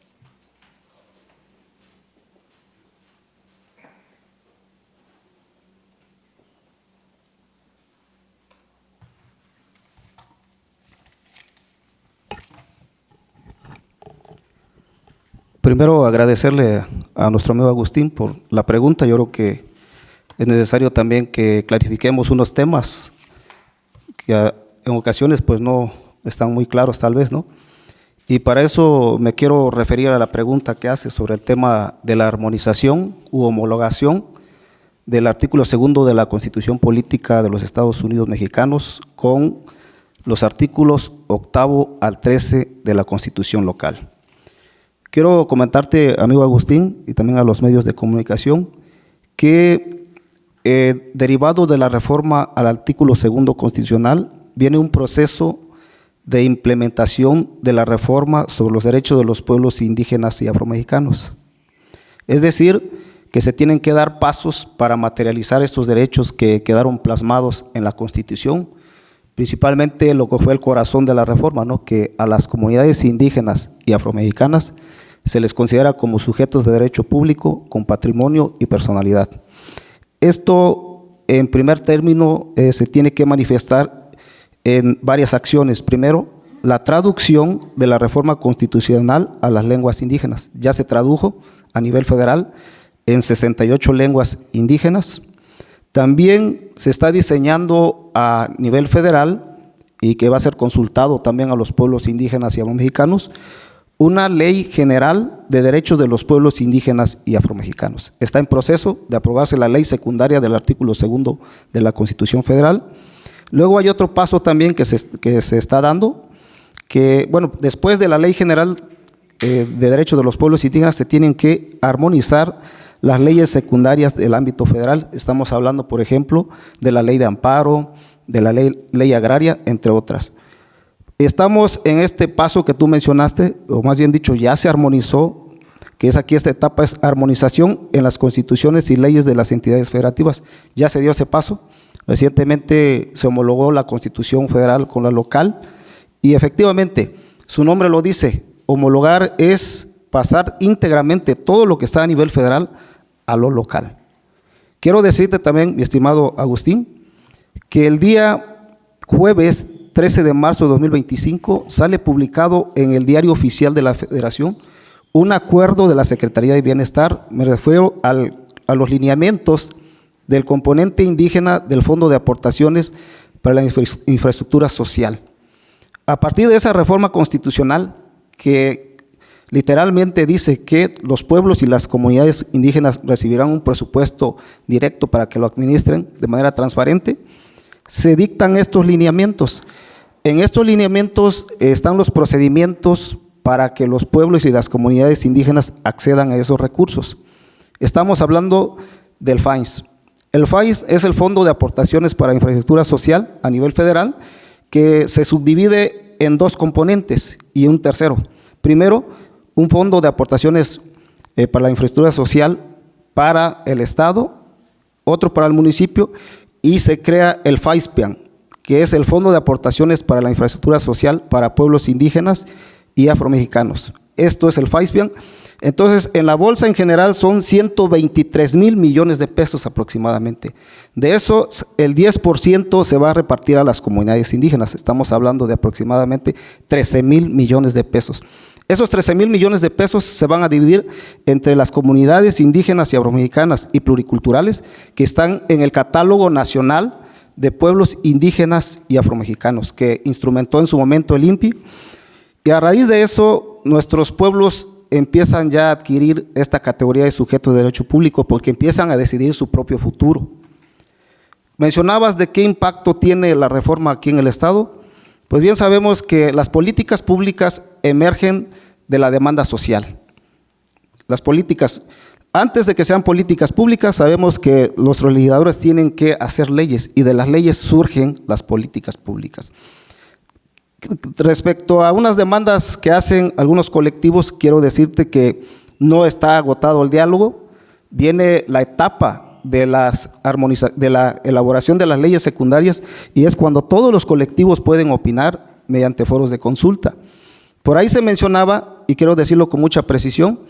[SPEAKER 5] Primero, agradecerle a nuestro amigo Agustín por la pregunta. Yo creo que es necesario también que clarifiquemos unos temas que en ocasiones pues no están muy claros tal vez, ¿no? Y para eso me quiero referir a la pregunta que hace sobre el tema de la armonización u homologación del artículo 2 de la Constitución Política de los Estados Unidos Mexicanos con los artículos 8 al 13 de la Constitución local. Quiero comentarte, amigo Agustín, y también a los medios de comunicación, que derivado de la reforma al artículo 2 constitucional, viene un proceso de implementación de la reforma sobre los derechos de los pueblos indígenas y afromexicanos. Es decir, que se tienen que dar pasos para materializar estos derechos que quedaron plasmados en la Constitución, principalmente lo que fue el corazón de la reforma, ¿no? Que a las comunidades indígenas y afromexicanas se les considera como sujetos de derecho público con patrimonio y personalidad. Esto, en primer término, se tiene que manifestar en varias acciones. Primero, la traducción de la reforma constitucional a las lenguas indígenas. Ya se tradujo a nivel federal en 68 lenguas indígenas. También se está diseñando a nivel federal, y que va a ser consultado también a los pueblos indígenas y afromexicanos, una ley general de derechos de los pueblos indígenas y afromexicanos. Está en proceso de aprobarse la ley secundaria del artículo 2 de la Constitución Federal. Luego hay otro paso también que se está dando, que, bueno, después de la ley general de derechos de los pueblos indígenas se tienen que armonizar las leyes secundarias del ámbito federal. Estamos hablando, por ejemplo, de la ley de amparo, de la ley agraria, entre otras. Estamos en este paso que tú mencionaste, o más bien dicho, ya se armonizó, que es aquí esta etapa, es armonización en las constituciones y leyes de las entidades federativas. Ya se dio ese paso. Recientemente se homologó la Constitución Federal con la local y efectivamente, su nombre lo dice, homologar es pasar íntegramente todo lo que está a nivel federal a lo local. Quiero decirte también, mi estimado Agustín, que el día jueves 13 de marzo de 2025 sale publicado en el Diario Oficial de la Federación un acuerdo de la Secretaría de Bienestar, me refiero a los lineamientos del componente indígena del Fondo de Aportaciones para la Infraestructura Social. A partir de esa reforma constitucional que literalmente dice que los pueblos y las comunidades indígenas recibirán un presupuesto directo para que lo administren de manera transparente, se dictan estos lineamientos. En estos lineamientos están los procedimientos para que los pueblos y las comunidades indígenas accedan a esos recursos. Estamos hablando del FAINS. El FAINS es el Fondo de Aportaciones para Infraestructura Social a nivel federal, que se subdivide en dos componentes y un tercero. Primero, un fondo de aportaciones para la infraestructura social para el Estado, otro para el municipio, y se crea el FAISPIAN, que es el Fondo de Aportaciones para la Infraestructura Social para Pueblos Indígenas y Afromexicanos. Esto es el FAISPIAN. Entonces, en la bolsa en general son 123,000 millones de pesos aproximadamente. De eso, el 10% se va a repartir a las comunidades indígenas. Estamos hablando de aproximadamente 13,000 millones de pesos. Esos 13,000 millones de pesos se van a dividir entre las comunidades indígenas y afromexicanas y pluriculturales que están en el Catálogo Nacional de Pueblos Indígenas y Afromexicanos, que instrumentó en su momento el INPI. Y a raíz de eso, nuestros pueblos empiezan ya a adquirir esta categoría de sujetos de derecho público porque empiezan a decidir su propio futuro. Mencionabas de qué impacto tiene la reforma aquí en el Estado. Pues bien sabemos que las políticas públicas emergen de la demanda social. Las políticas, antes de que sean políticas públicas, sabemos que los legisladores tienen que hacer leyes y de las leyes surgen las políticas públicas. Respecto a unas demandas que hacen algunos colectivos, quiero decirte que no está agotado el diálogo, viene la etapa de la elaboración de las leyes secundarias y es cuando todos los colectivos pueden opinar mediante foros de consulta. Por ahí se mencionaba, y quiero decirlo con mucha precisión,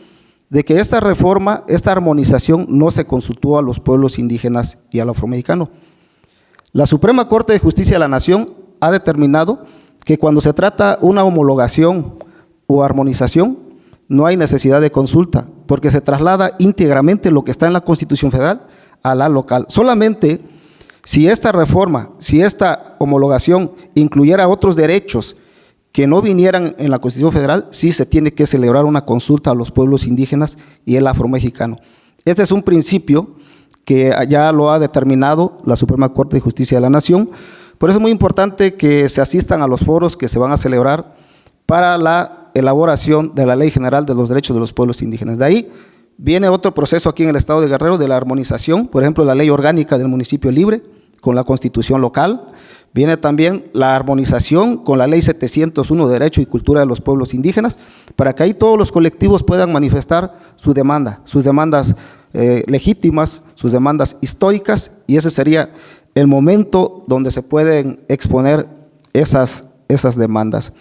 [SPEAKER 5] de que esta reforma, esta armonización no se consultó a los pueblos indígenas y al afromexicano. La Suprema Corte de Justicia de la Nación ha determinado que cuando se trata una homologación o armonización, no hay necesidad de consulta, porque se traslada íntegramente lo que está en la Constitución Federal a la local. Solamente si esta reforma, si esta homologación incluyera otros derechos que no vinieran en la Constitución Federal, sí se tiene que celebrar una consulta a los pueblos indígenas y el afromexicano. Este es un principio que ya lo ha determinado la Suprema Corte de Justicia de la Nación. Por eso es muy importante que se asistan a los foros que se van a celebrar para la elaboración de la Ley General de los Derechos de los Pueblos Indígenas. De ahí viene otro proceso aquí en el Estado de Guerrero de la armonización, por ejemplo, la Ley Orgánica del Municipio Libre con la Constitución local. Viene también la armonización con la Ley 701 de Derecho y Cultura de los Pueblos Indígenas, para que ahí todos los colectivos puedan manifestar sus demandas legítimas, sus demandas históricas, y ese sería el momento donde se pueden exponer esas demandas.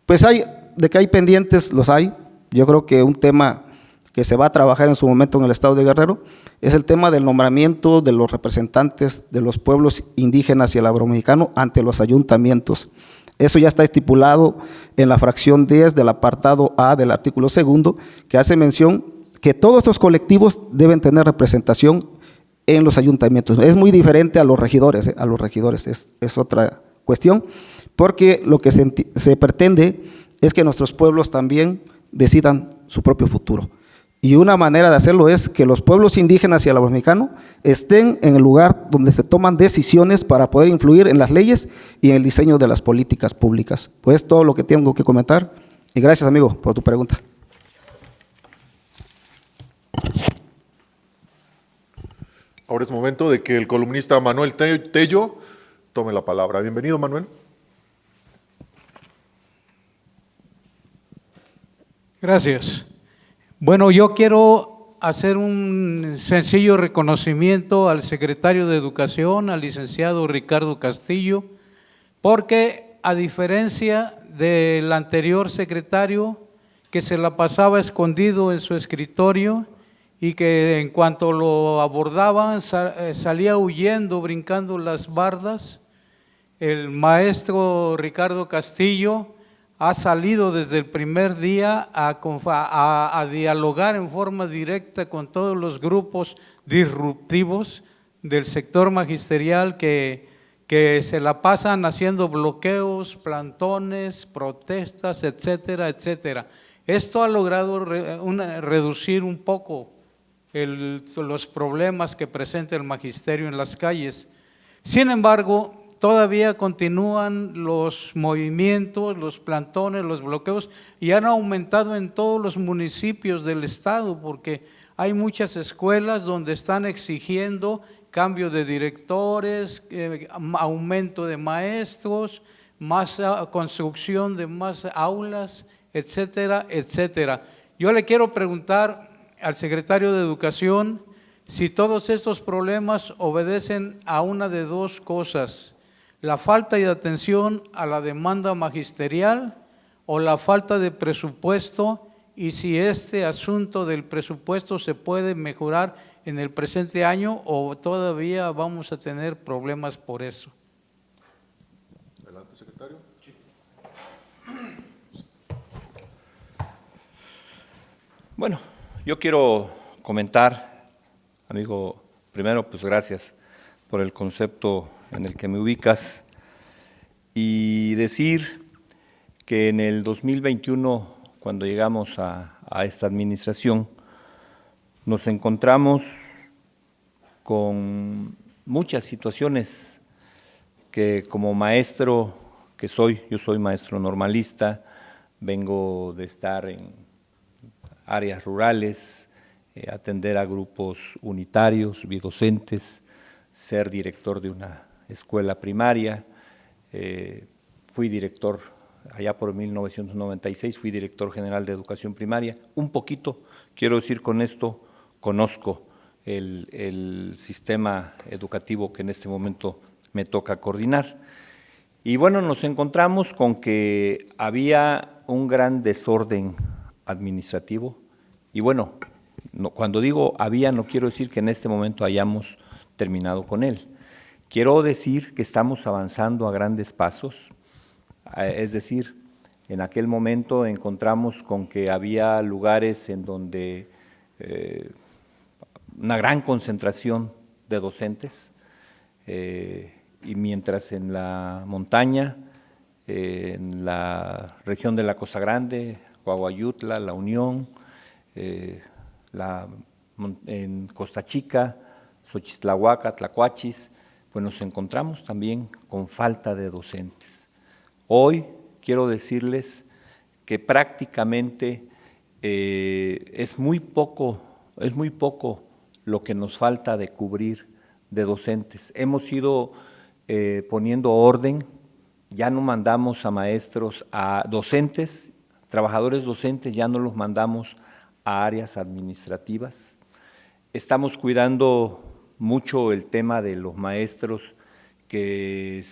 [SPEAKER 5] Pues de que hay pendientes, los hay. Yo creo que un tema que se va a trabajar en su momento en el Estado de Guerrero es el tema del nombramiento de los representantes de los pueblos indígenas y el afromexicano ante los ayuntamientos. Eso ya está estipulado en la fracción 10 del apartado A del artículo 2, que hace mención que todos estos colectivos deben tener representación en los ayuntamientos. Es muy diferente a los regidores, es otra cuestión, porque lo que se pretende es que nuestros pueblos también decidan su propio futuro. Y una manera de hacerlo es que los pueblos indígenas y el afromexicano estén en el lugar donde se toman decisiones para poder influir en las leyes y en el diseño de las políticas públicas. Pues todo lo que tengo que comentar, y gracias, amigo, por tu pregunta.
[SPEAKER 2] Ahora es momento de que el columnista Manuel Tello tome la palabra. Bienvenido, Manuel.
[SPEAKER 9] Gracias. Bueno, yo quiero hacer un sencillo reconocimiento al secretario de Educación, al licenciado Ricardo Castillo, porque a diferencia del anterior secretario, que se la pasaba escondido en su escritorio y que en cuanto lo abordaban salía huyendo, brincando las bardas, el maestro Ricardo Castillo ha salido desde el primer día a dialogar en forma directa con todos los grupos disruptivos del sector magisterial que se la pasan haciendo bloqueos, plantones, protestas, etcétera, etcétera. Esto ha logrado reducir un poco los problemas que presenta el magisterio en las calles. Sin embargo, todavía continúan los movimientos, los plantones, los bloqueos, y han aumentado en todos los municipios del estado, porque hay muchas escuelas donde están exigiendo cambio de directores, aumento de maestros, más construcción de más aulas, etcétera, etcétera. Yo le quiero preguntar al secretario de Educación si todos estos problemas obedecen a una de dos cosas: la falta de atención a la demanda magisterial o la falta de presupuesto, y si este asunto del presupuesto se puede mejorar en el presente año o todavía vamos a tener problemas por eso.
[SPEAKER 2] Adelante, secretario. Sí.
[SPEAKER 3] Bueno, yo quiero comentar, amigo, primero pues gracias por el concepto en el que me ubicas, y decir que en el 2021, cuando llegamos a esta administración, nos encontramos con muchas situaciones que como maestro que soy, yo soy maestro normalista, vengo de estar en áreas rurales, atender a grupos unitarios, bidocentes, ser director de una escuela primaria, fui director allá por 1996 fui director general de educación primaria. Un poquito, quiero decir con esto, conozco el sistema educativo que en este momento me toca coordinar. Y bueno, nos encontramos con que había un gran desorden administrativo y bueno, cuando digo había no quiero decir que en este momento hayamos terminado con él. Quiero decir que estamos avanzando a grandes pasos, es decir, en aquel momento encontramos con que había lugares en donde una gran concentración de docentes, y mientras en la montaña, en la región de la Costa Grande, Coahuayutla, La Unión, en Costa Chica, Xochitlahuaca, Tlacuachis, pues nos encontramos también con falta de docentes. Hoy quiero decirles que prácticamente es muy poco lo que nos falta de cubrir de docentes. Hemos ido poniendo orden, ya no mandamos a maestros, a docentes, trabajadores docentes, ya no los mandamos a áreas administrativas. Estamos cuidando mucho el tema de los maestros que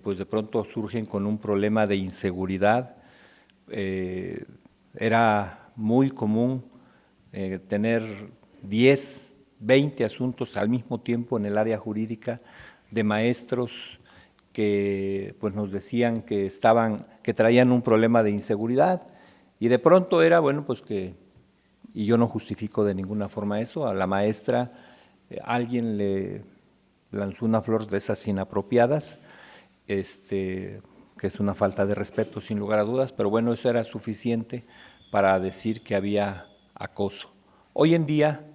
[SPEAKER 3] pues de pronto surgen con un problema de inseguridad. Era muy común tener 10, 20 asuntos al mismo tiempo en el área jurídica de maestros que pues nos decían que traían un problema de inseguridad y de pronto era bueno pues que, y yo no justifico de ninguna forma eso, a la maestra alguien le lanzó una flor de esas inapropiadas, que es una falta de respeto sin lugar a dudas, pero bueno, eso era suficiente para decir que había acoso. Hoy en día,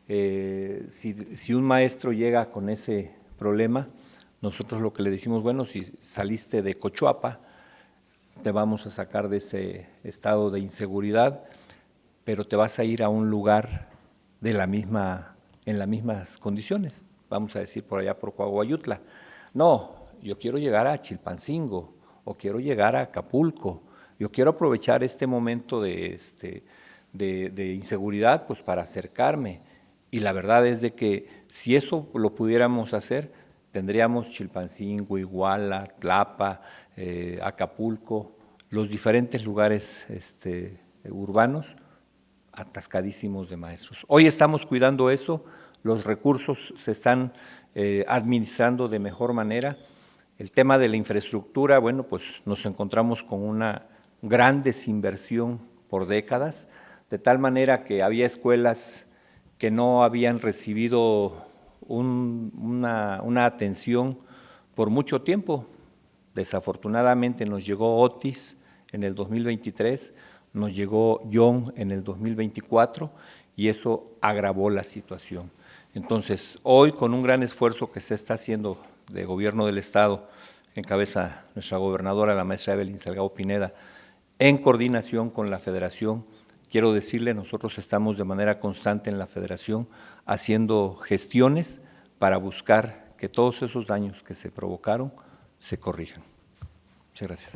[SPEAKER 3] si un maestro llega con ese problema, nosotros lo que le decimos, bueno, si saliste de Cochuapa, te vamos a sacar de ese estado de inseguridad, pero te vas a ir a un lugar en las mismas condiciones, vamos a decir por allá por Coahuayutla. No, yo quiero llegar a Chilpancingo o quiero llegar a Acapulco, yo quiero aprovechar este momento de inseguridad pues para acercarme. Y la verdad es de que si eso lo pudiéramos hacer, tendríamos Chilpancingo, Iguala, Tlapa, Acapulco, los diferentes lugares urbanos atascadísimos de maestros. Hoy estamos cuidando eso, los recursos se están administrando de mejor manera. El tema de la infraestructura, bueno, pues nos encontramos con una gran desinversión por décadas, de tal manera que había escuelas que no habían recibido una atención por mucho tiempo. Desafortunadamente nos llegó Otis en el 2023, nos llegó John en el 2024 y eso agravó la situación. Entonces, hoy con un gran esfuerzo que se está haciendo de gobierno del Estado, que encabeza nuestra gobernadora, la maestra Evelyn Salgado Pineda, en coordinación con la Federación, quiero decirle, nosotros estamos de manera constante en la Federación haciendo gestiones para buscar que todos esos daños que se provocaron se corrijan. Muchas gracias.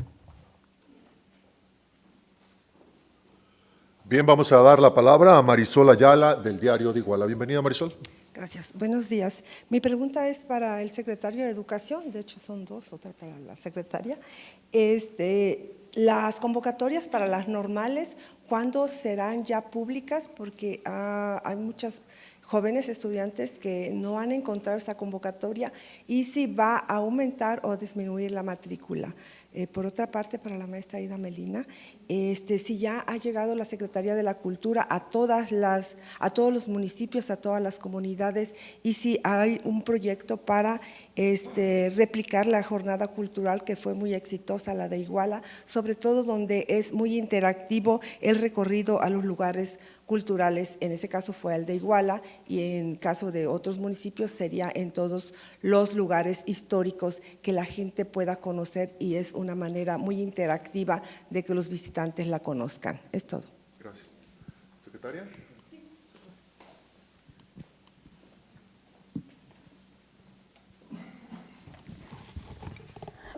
[SPEAKER 2] Bien, vamos a dar la palabra a Marisol Ayala del Diario de Iguala. Bienvenida, Marisol.
[SPEAKER 10] Gracias. Buenos días. Mi pregunta es para el secretario de Educación, de hecho son dos, otra para la secretaria. Las convocatorias para las normales, ¿cuándo serán ya públicas? Porque hay muchas jóvenes estudiantes que no han encontrado esa convocatoria y si va a aumentar o disminuir la matrícula. Por otra parte, para la maestra Aida Melina, si ya ha llegado la Secretaría de la Cultura a todos los municipios, a todas las comunidades, y si hay un proyecto para replicar la jornada cultural que fue muy exitosa, la de Iguala, sobre todo donde es muy interactivo el recorrido a los lugares culturales, en ese caso fue el de Iguala y en caso de otros municipios sería en todos los lugares históricos que la gente pueda conocer y es una manera muy interactiva de que los visitantes la conozcan. Es todo.
[SPEAKER 2] Gracias. ¿Secretaria?
[SPEAKER 10] Sí.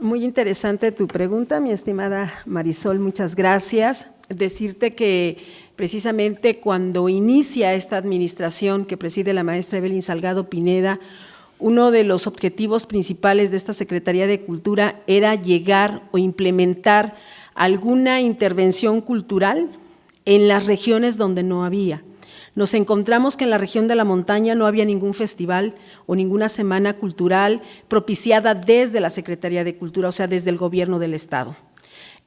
[SPEAKER 4] Muy interesante tu pregunta, mi estimada Marisol, muchas gracias. Decirte que precisamente cuando inicia esta administración que preside la maestra Evelyn Salgado Pineda, uno de los objetivos principales de esta Secretaría de Cultura era llegar o implementar alguna intervención cultural en las regiones donde no había. Nos encontramos que en la región de la montaña no había ningún festival o ninguna semana cultural propiciada desde la Secretaría de Cultura, o sea, desde el gobierno del Estado.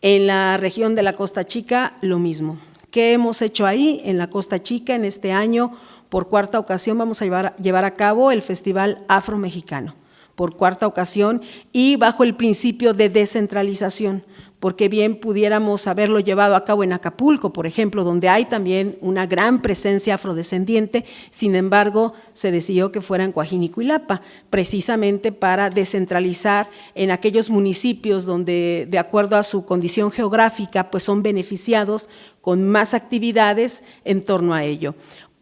[SPEAKER 4] En la región de la Costa Chica, lo mismo. ¿Qué hemos hecho ahí? En la Costa Chica, en este año, por cuarta ocasión, vamos a llevar a cabo el Festival Afro-Mexicano, por cuarta ocasión y bajo el principio de descentralización, porque bien pudiéramos haberlo llevado a cabo en Acapulco, por ejemplo, donde hay también una gran presencia afrodescendiente, sin embargo, se decidió que fuera en Coajín y Cuilapa, precisamente para descentralizar en aquellos municipios donde, de acuerdo a su condición geográfica, pues son beneficiados con más actividades en torno a ello.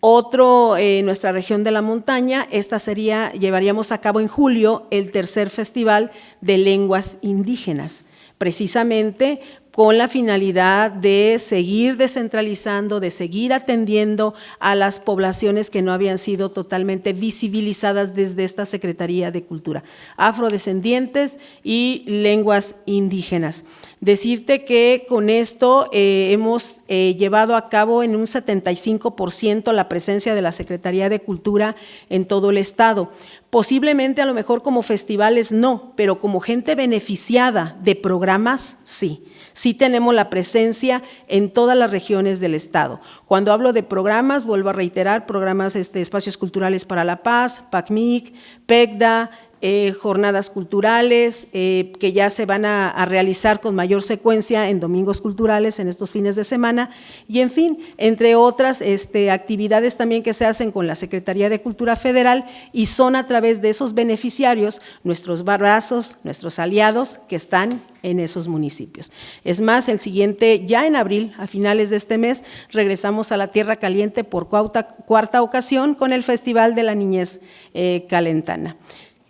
[SPEAKER 4] Otro, nuestra región de la montaña, llevaríamos a cabo en julio el tercer Festival de Lenguas Indígenas, precisamente con la finalidad de seguir descentralizando, de seguir atendiendo a las poblaciones que no habían sido totalmente visibilizadas desde esta Secretaría de Cultura, afrodescendientes y lenguas indígenas. Decirte que con esto hemos llevado a cabo en un 75% la presencia de la Secretaría de Cultura en todo el estado. Posiblemente a lo mejor como festivales no, pero como gente beneficiada de programas sí. Sí tenemos la presencia en todas las regiones del estado. Cuando hablo de programas, vuelvo a reiterar, programas Espacios Culturales para la Paz, PACMIC, PECDA, jornadas culturales que ya se van a realizar con mayor secuencia en domingos culturales en estos fines de semana y en fin, entre otras actividades también que se hacen con la Secretaría de Cultura Federal y son a través de esos beneficiarios nuestros brazos, nuestros aliados que están en esos municipios. Es más, el siguiente, ya en abril, a finales de este mes, regresamos a la Tierra Caliente por cuarta ocasión con el Festival de la Niñez Calentana.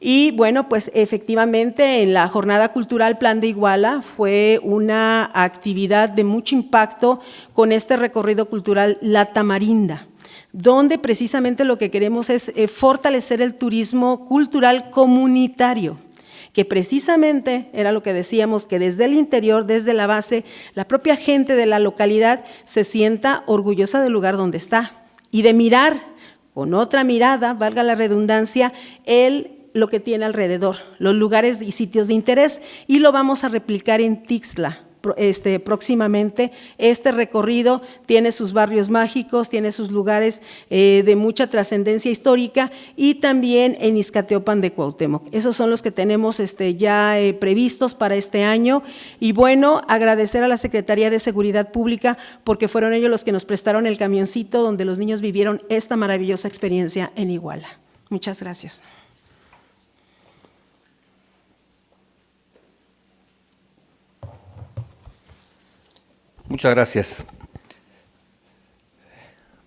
[SPEAKER 4] Y bueno, pues efectivamente en la Jornada Cultural Plan de Iguala fue una actividad de mucho impacto con este recorrido cultural La Tamarinda, donde precisamente lo que queremos es fortalecer el turismo cultural comunitario, que precisamente era lo que decíamos, que desde el interior, desde la base, la propia gente de la localidad se sienta orgullosa del lugar donde está y de mirar con otra mirada, valga la redundancia, lo que tiene alrededor, los lugares y sitios de interés, y lo vamos a replicar en Tixla. Próximamente este recorrido tiene sus barrios mágicos, tiene sus lugares de mucha trascendencia histórica y también en Izcateopan de Cuauhtémoc. Esos son los que tenemos ya previstos para este año y bueno, agradecer a la Secretaría de Seguridad Pública porque fueron ellos los que nos prestaron el camioncito donde los niños vivieron esta maravillosa experiencia en Iguala. Muchas gracias.
[SPEAKER 3] Muchas gracias.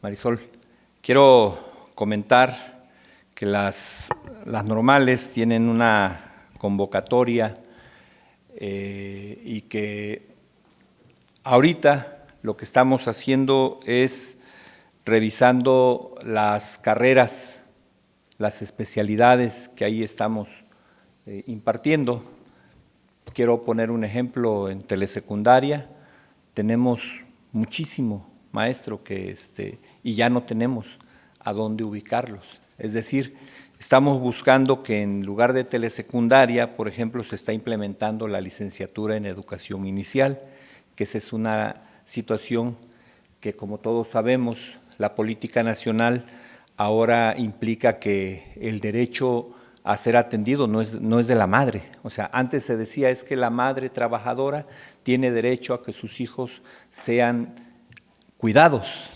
[SPEAKER 3] Marisol, quiero comentar que las normales tienen una convocatoria y que ahorita lo que estamos haciendo es revisando las carreras, las especialidades que ahí estamos impartiendo. Quiero poner un ejemplo en telesecundaria. Tenemos muchísimo maestro y ya no tenemos a dónde ubicarlos. Es decir, estamos buscando que en lugar de telesecundaria, por ejemplo, se está implementando la licenciatura en educación inicial, que esa es una situación que, como todos sabemos, la política nacional ahora implica que el derecho a ser atendido no es de la madre. O sea, antes se decía es que la madre trabajadora tiene derecho a que sus hijos sean cuidados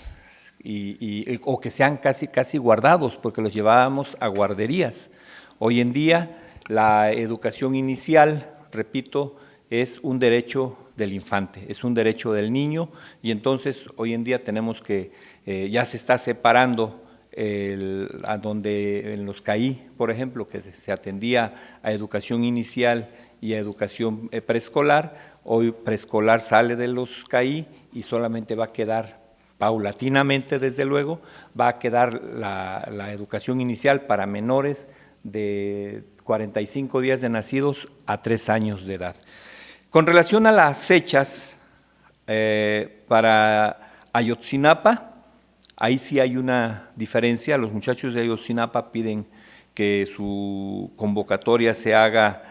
[SPEAKER 3] o que sean casi guardados, porque los llevábamos a guarderías. Hoy en día la educación inicial, repito, es un derecho del infante, es un derecho del niño y entonces hoy en día tenemos que, ya se está separando a donde en los CAI, por ejemplo, que se atendía a educación inicial y a educación preescolar. Hoy preescolar sale de los CAI y solamente va a quedar paulatinamente, desde luego, va a quedar la educación inicial para menores de 45 días de nacidos a 3 años de edad. Con relación a las fechas, para Ayotzinapa, ahí sí hay una diferencia. Los muchachos de Ayotzinapa piden que su convocatoria se haga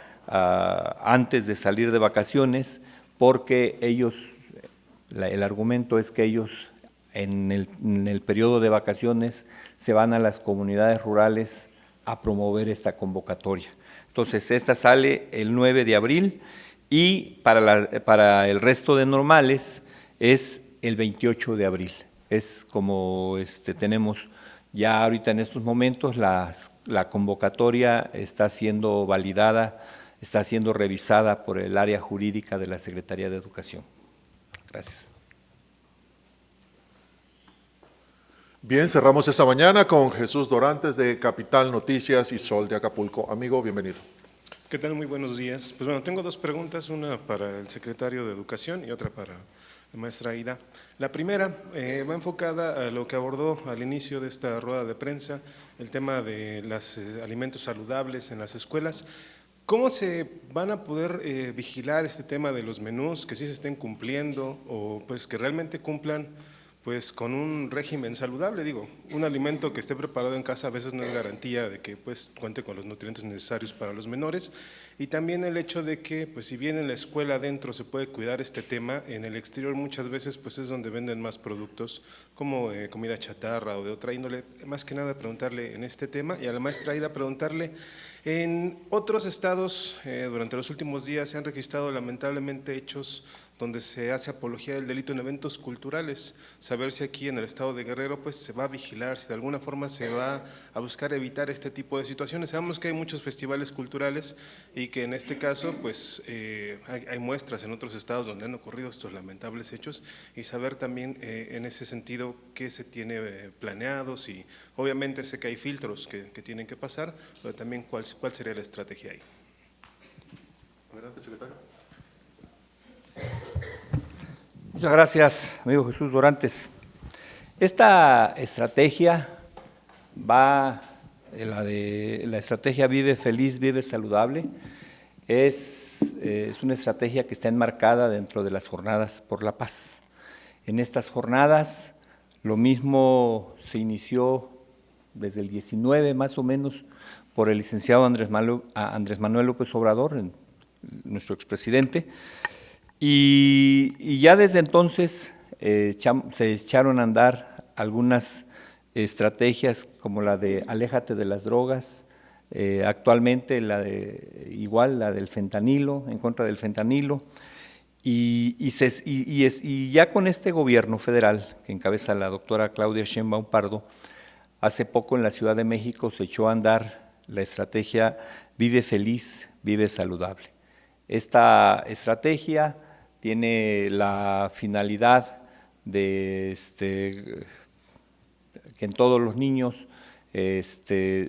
[SPEAKER 3] antes de salir de vacaciones, porque ellos, el argumento es que ellos en el periodo de vacaciones se van a las comunidades rurales a promover esta convocatoria. Entonces, esta sale el 9 de abril y para el resto de normales es el 28 de abril. Es como tenemos ya ahorita en estos momentos la convocatoria está siendo validada, está siendo revisada por el área jurídica de la Secretaría de Educación. Gracias.
[SPEAKER 2] Bien, cerramos esta mañana con Jesús Dorantes de Capital Noticias y Sol de Acapulco. Amigo, bienvenido.
[SPEAKER 11] ¿Qué tal? Muy buenos días. Pues bueno, tengo dos preguntas, una para el secretario de Educación y otra para la maestra Aida. La primera va enfocada a lo que abordó al inicio de esta rueda de prensa, el tema de los alimentos saludables en las escuelas. ¿Cómo se van a poder vigilar este tema de los menús, que sí se estén cumpliendo o pues que realmente cumplan pues con un régimen saludable? Digo, un alimento que esté preparado en casa a veces no es garantía de que pues cuente con los nutrientes necesarios para los menores, y también el hecho de que pues si bien en la escuela adentro se puede cuidar este tema, en el exterior muchas veces pues es donde venden más productos como comida chatarra o de otra índole. Más que nada preguntarle en este tema, y a la maestra Aida preguntarle, en otros estados durante los últimos días se han registrado lamentablemente hechos donde se hace apología del delito en eventos culturales, saber si aquí en el estado de Guerrero pues se va a vigilar, si de alguna forma se va a buscar evitar este tipo de situaciones. Sabemos que hay muchos festivales culturales y que en este caso pues hay muestras en otros estados donde han ocurrido estos lamentables hechos, y saber también en ese sentido qué se tiene planeado, si obviamente sé que hay filtros que tienen que pasar, pero también cuál sería la estrategia ahí.
[SPEAKER 2] Adelante, secretario.
[SPEAKER 3] Muchas gracias, amigo Jesús Dorantes. Esta estrategia la estrategia Vive Feliz, Vive Saludable, es una estrategia que está enmarcada dentro de las Jornadas por la Paz. En estas jornadas, lo mismo se inició desde el 19 más o menos por el licenciado Andrés Manuel López Obrador, nuestro expresidente, y ya desde entonces se echaron a andar algunas estrategias como la de aléjate de las drogas, actualmente la del fentanilo, en contra del fentanilo, y ya con este gobierno federal que encabeza la doctora Claudia Sheinbaum Pardo, hace poco en la Ciudad de México se echó a andar la estrategia Vive Feliz, Vive Saludable. Esta estrategia tiene la finalidad de que en todos los niños se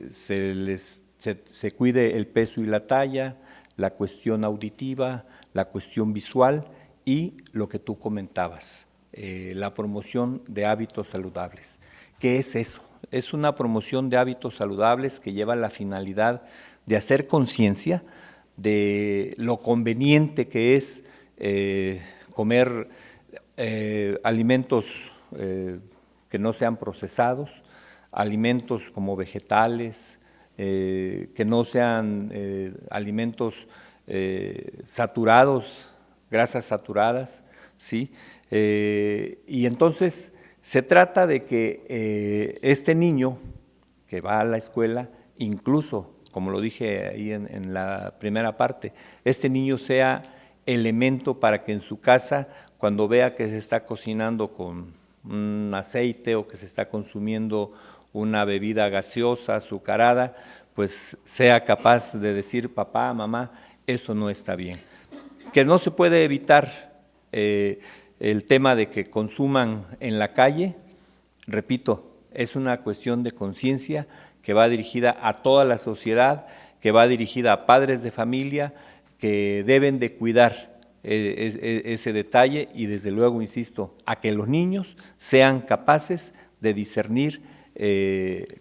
[SPEAKER 3] cuide el peso y la talla, la cuestión auditiva, la cuestión visual y lo que tú comentabas, la promoción de hábitos saludables. ¿Qué es eso? Es una promoción de hábitos saludables que lleva la finalidad de hacer conciencia de lo conveniente que es comer alimentos que no sean procesados, alimentos como vegetales, que no sean alimentos saturados, grasas saturadas, ¿sí? Y entonces se trata de que este niño que va a la escuela, incluso, como lo dije ahí en la primera parte, este niño sea elemento para que en su casa, cuando vea que se está cocinando con un aceite o que se está consumiendo una bebida gaseosa, azucarada, pues sea capaz de decir, papá, mamá, eso no está bien. Que no se puede evitar el tema de que consuman en la calle, repito, es una cuestión de conciencia que va dirigida a toda la sociedad, que va dirigida a padres de familia, que deben de cuidar ese detalle y desde luego, insisto, a que los niños sean capaces de discernir qué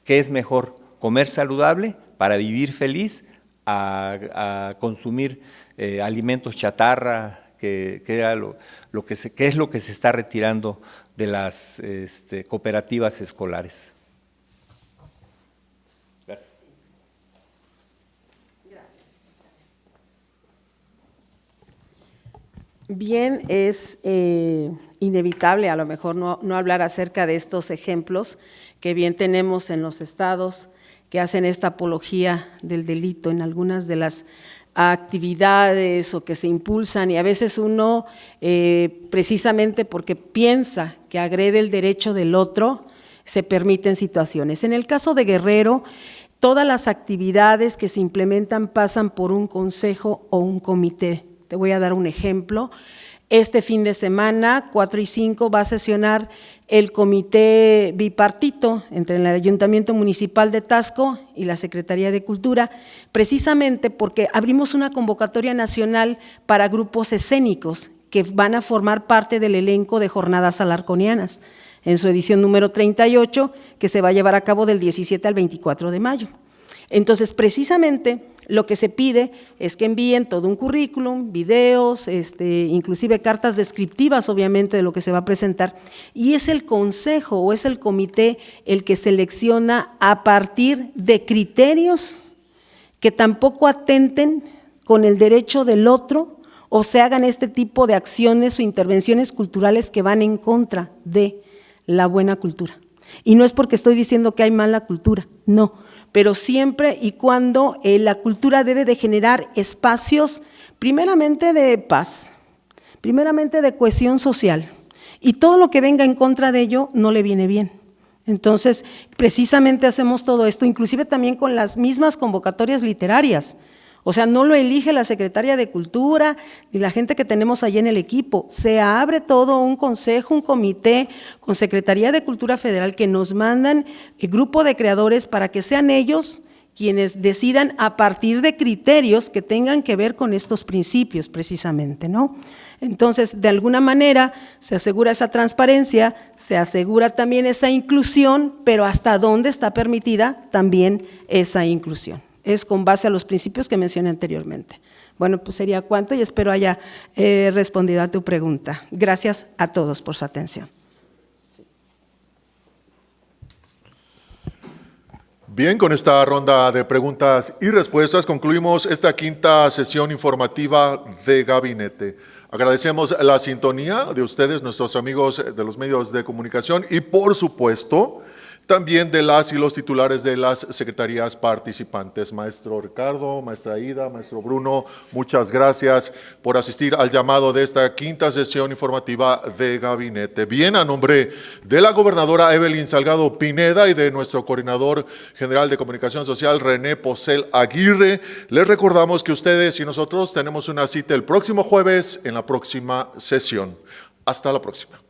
[SPEAKER 3] es mejor, comer saludable para vivir feliz a consumir alimentos chatarra, que es lo que se está retirando de las cooperativas escolares. Gracias.
[SPEAKER 4] Bien, es inevitable a lo mejor no hablar acerca de estos ejemplos que bien tenemos en los estados que hacen esta apología del delito en algunas de las actividades o que se impulsan, y a veces uno, precisamente porque piensa que agrede el derecho del otro, se permiten situaciones. En el caso de Guerrero, todas las actividades que se implementan pasan por un consejo o un comité. Te voy a dar un ejemplo. Este fin de semana, 4 y 5, va a sesionar el comité bipartito entre el Ayuntamiento Municipal de Taxco y la Secretaría de Cultura, precisamente porque abrimos una convocatoria nacional para grupos escénicos que van a formar parte del elenco de Jornadas Alarconianas, en su edición número 38, que se va a llevar a cabo del 17 al 24 de mayo. Entonces, precisamente, lo que se pide es que envíen todo un currículum, videos, inclusive cartas descriptivas, obviamente, de lo que se va a presentar, y es el consejo o es el comité el que selecciona a partir de criterios que tampoco atenten con el derecho del otro o se hagan este tipo de acciones o intervenciones culturales que van en contra de la buena cultura. Y no es porque estoy diciendo que hay mala cultura, no, pero siempre y cuando la cultura debe de generar espacios primeramente de paz, primeramente de cohesión social, y todo lo que venga en contra de ello no le viene bien. Entonces, precisamente hacemos todo esto, inclusive también con las mismas convocatorias literarias. O sea, no lo elige la Secretaría de Cultura ni la gente que tenemos allí en el equipo. Se abre todo un consejo, un comité con Secretaría de Cultura Federal que nos mandan el grupo de creadores para que sean ellos quienes decidan a partir de criterios que tengan que ver con estos principios precisamente, ¿no? Entonces, de alguna manera se asegura esa transparencia, se asegura también esa inclusión, pero hasta dónde está permitida también esa inclusión. Es con base a los principios que mencioné anteriormente. Bueno, pues sería cuanto y espero haya respondido a tu pregunta. Gracias a todos por su atención.
[SPEAKER 2] Bien, con esta ronda de preguntas y respuestas concluimos esta quinta sesión informativa de Gabinete. Agradecemos la sintonía de ustedes, nuestros amigos de los medios de comunicación y, por supuesto, también de las y los titulares de las secretarías participantes. Maestro Ricardo, maestra Aida, maestro Bruno, muchas gracias por asistir al llamado de esta quinta sesión informativa de Gabinete. Bien, a nombre de la gobernadora Evelyn Salgado Pineda y de nuestro coordinador general de comunicación social, René Posel Aguirre, les recordamos que ustedes y nosotros tenemos una cita el próximo jueves en la próxima sesión. Hasta la próxima.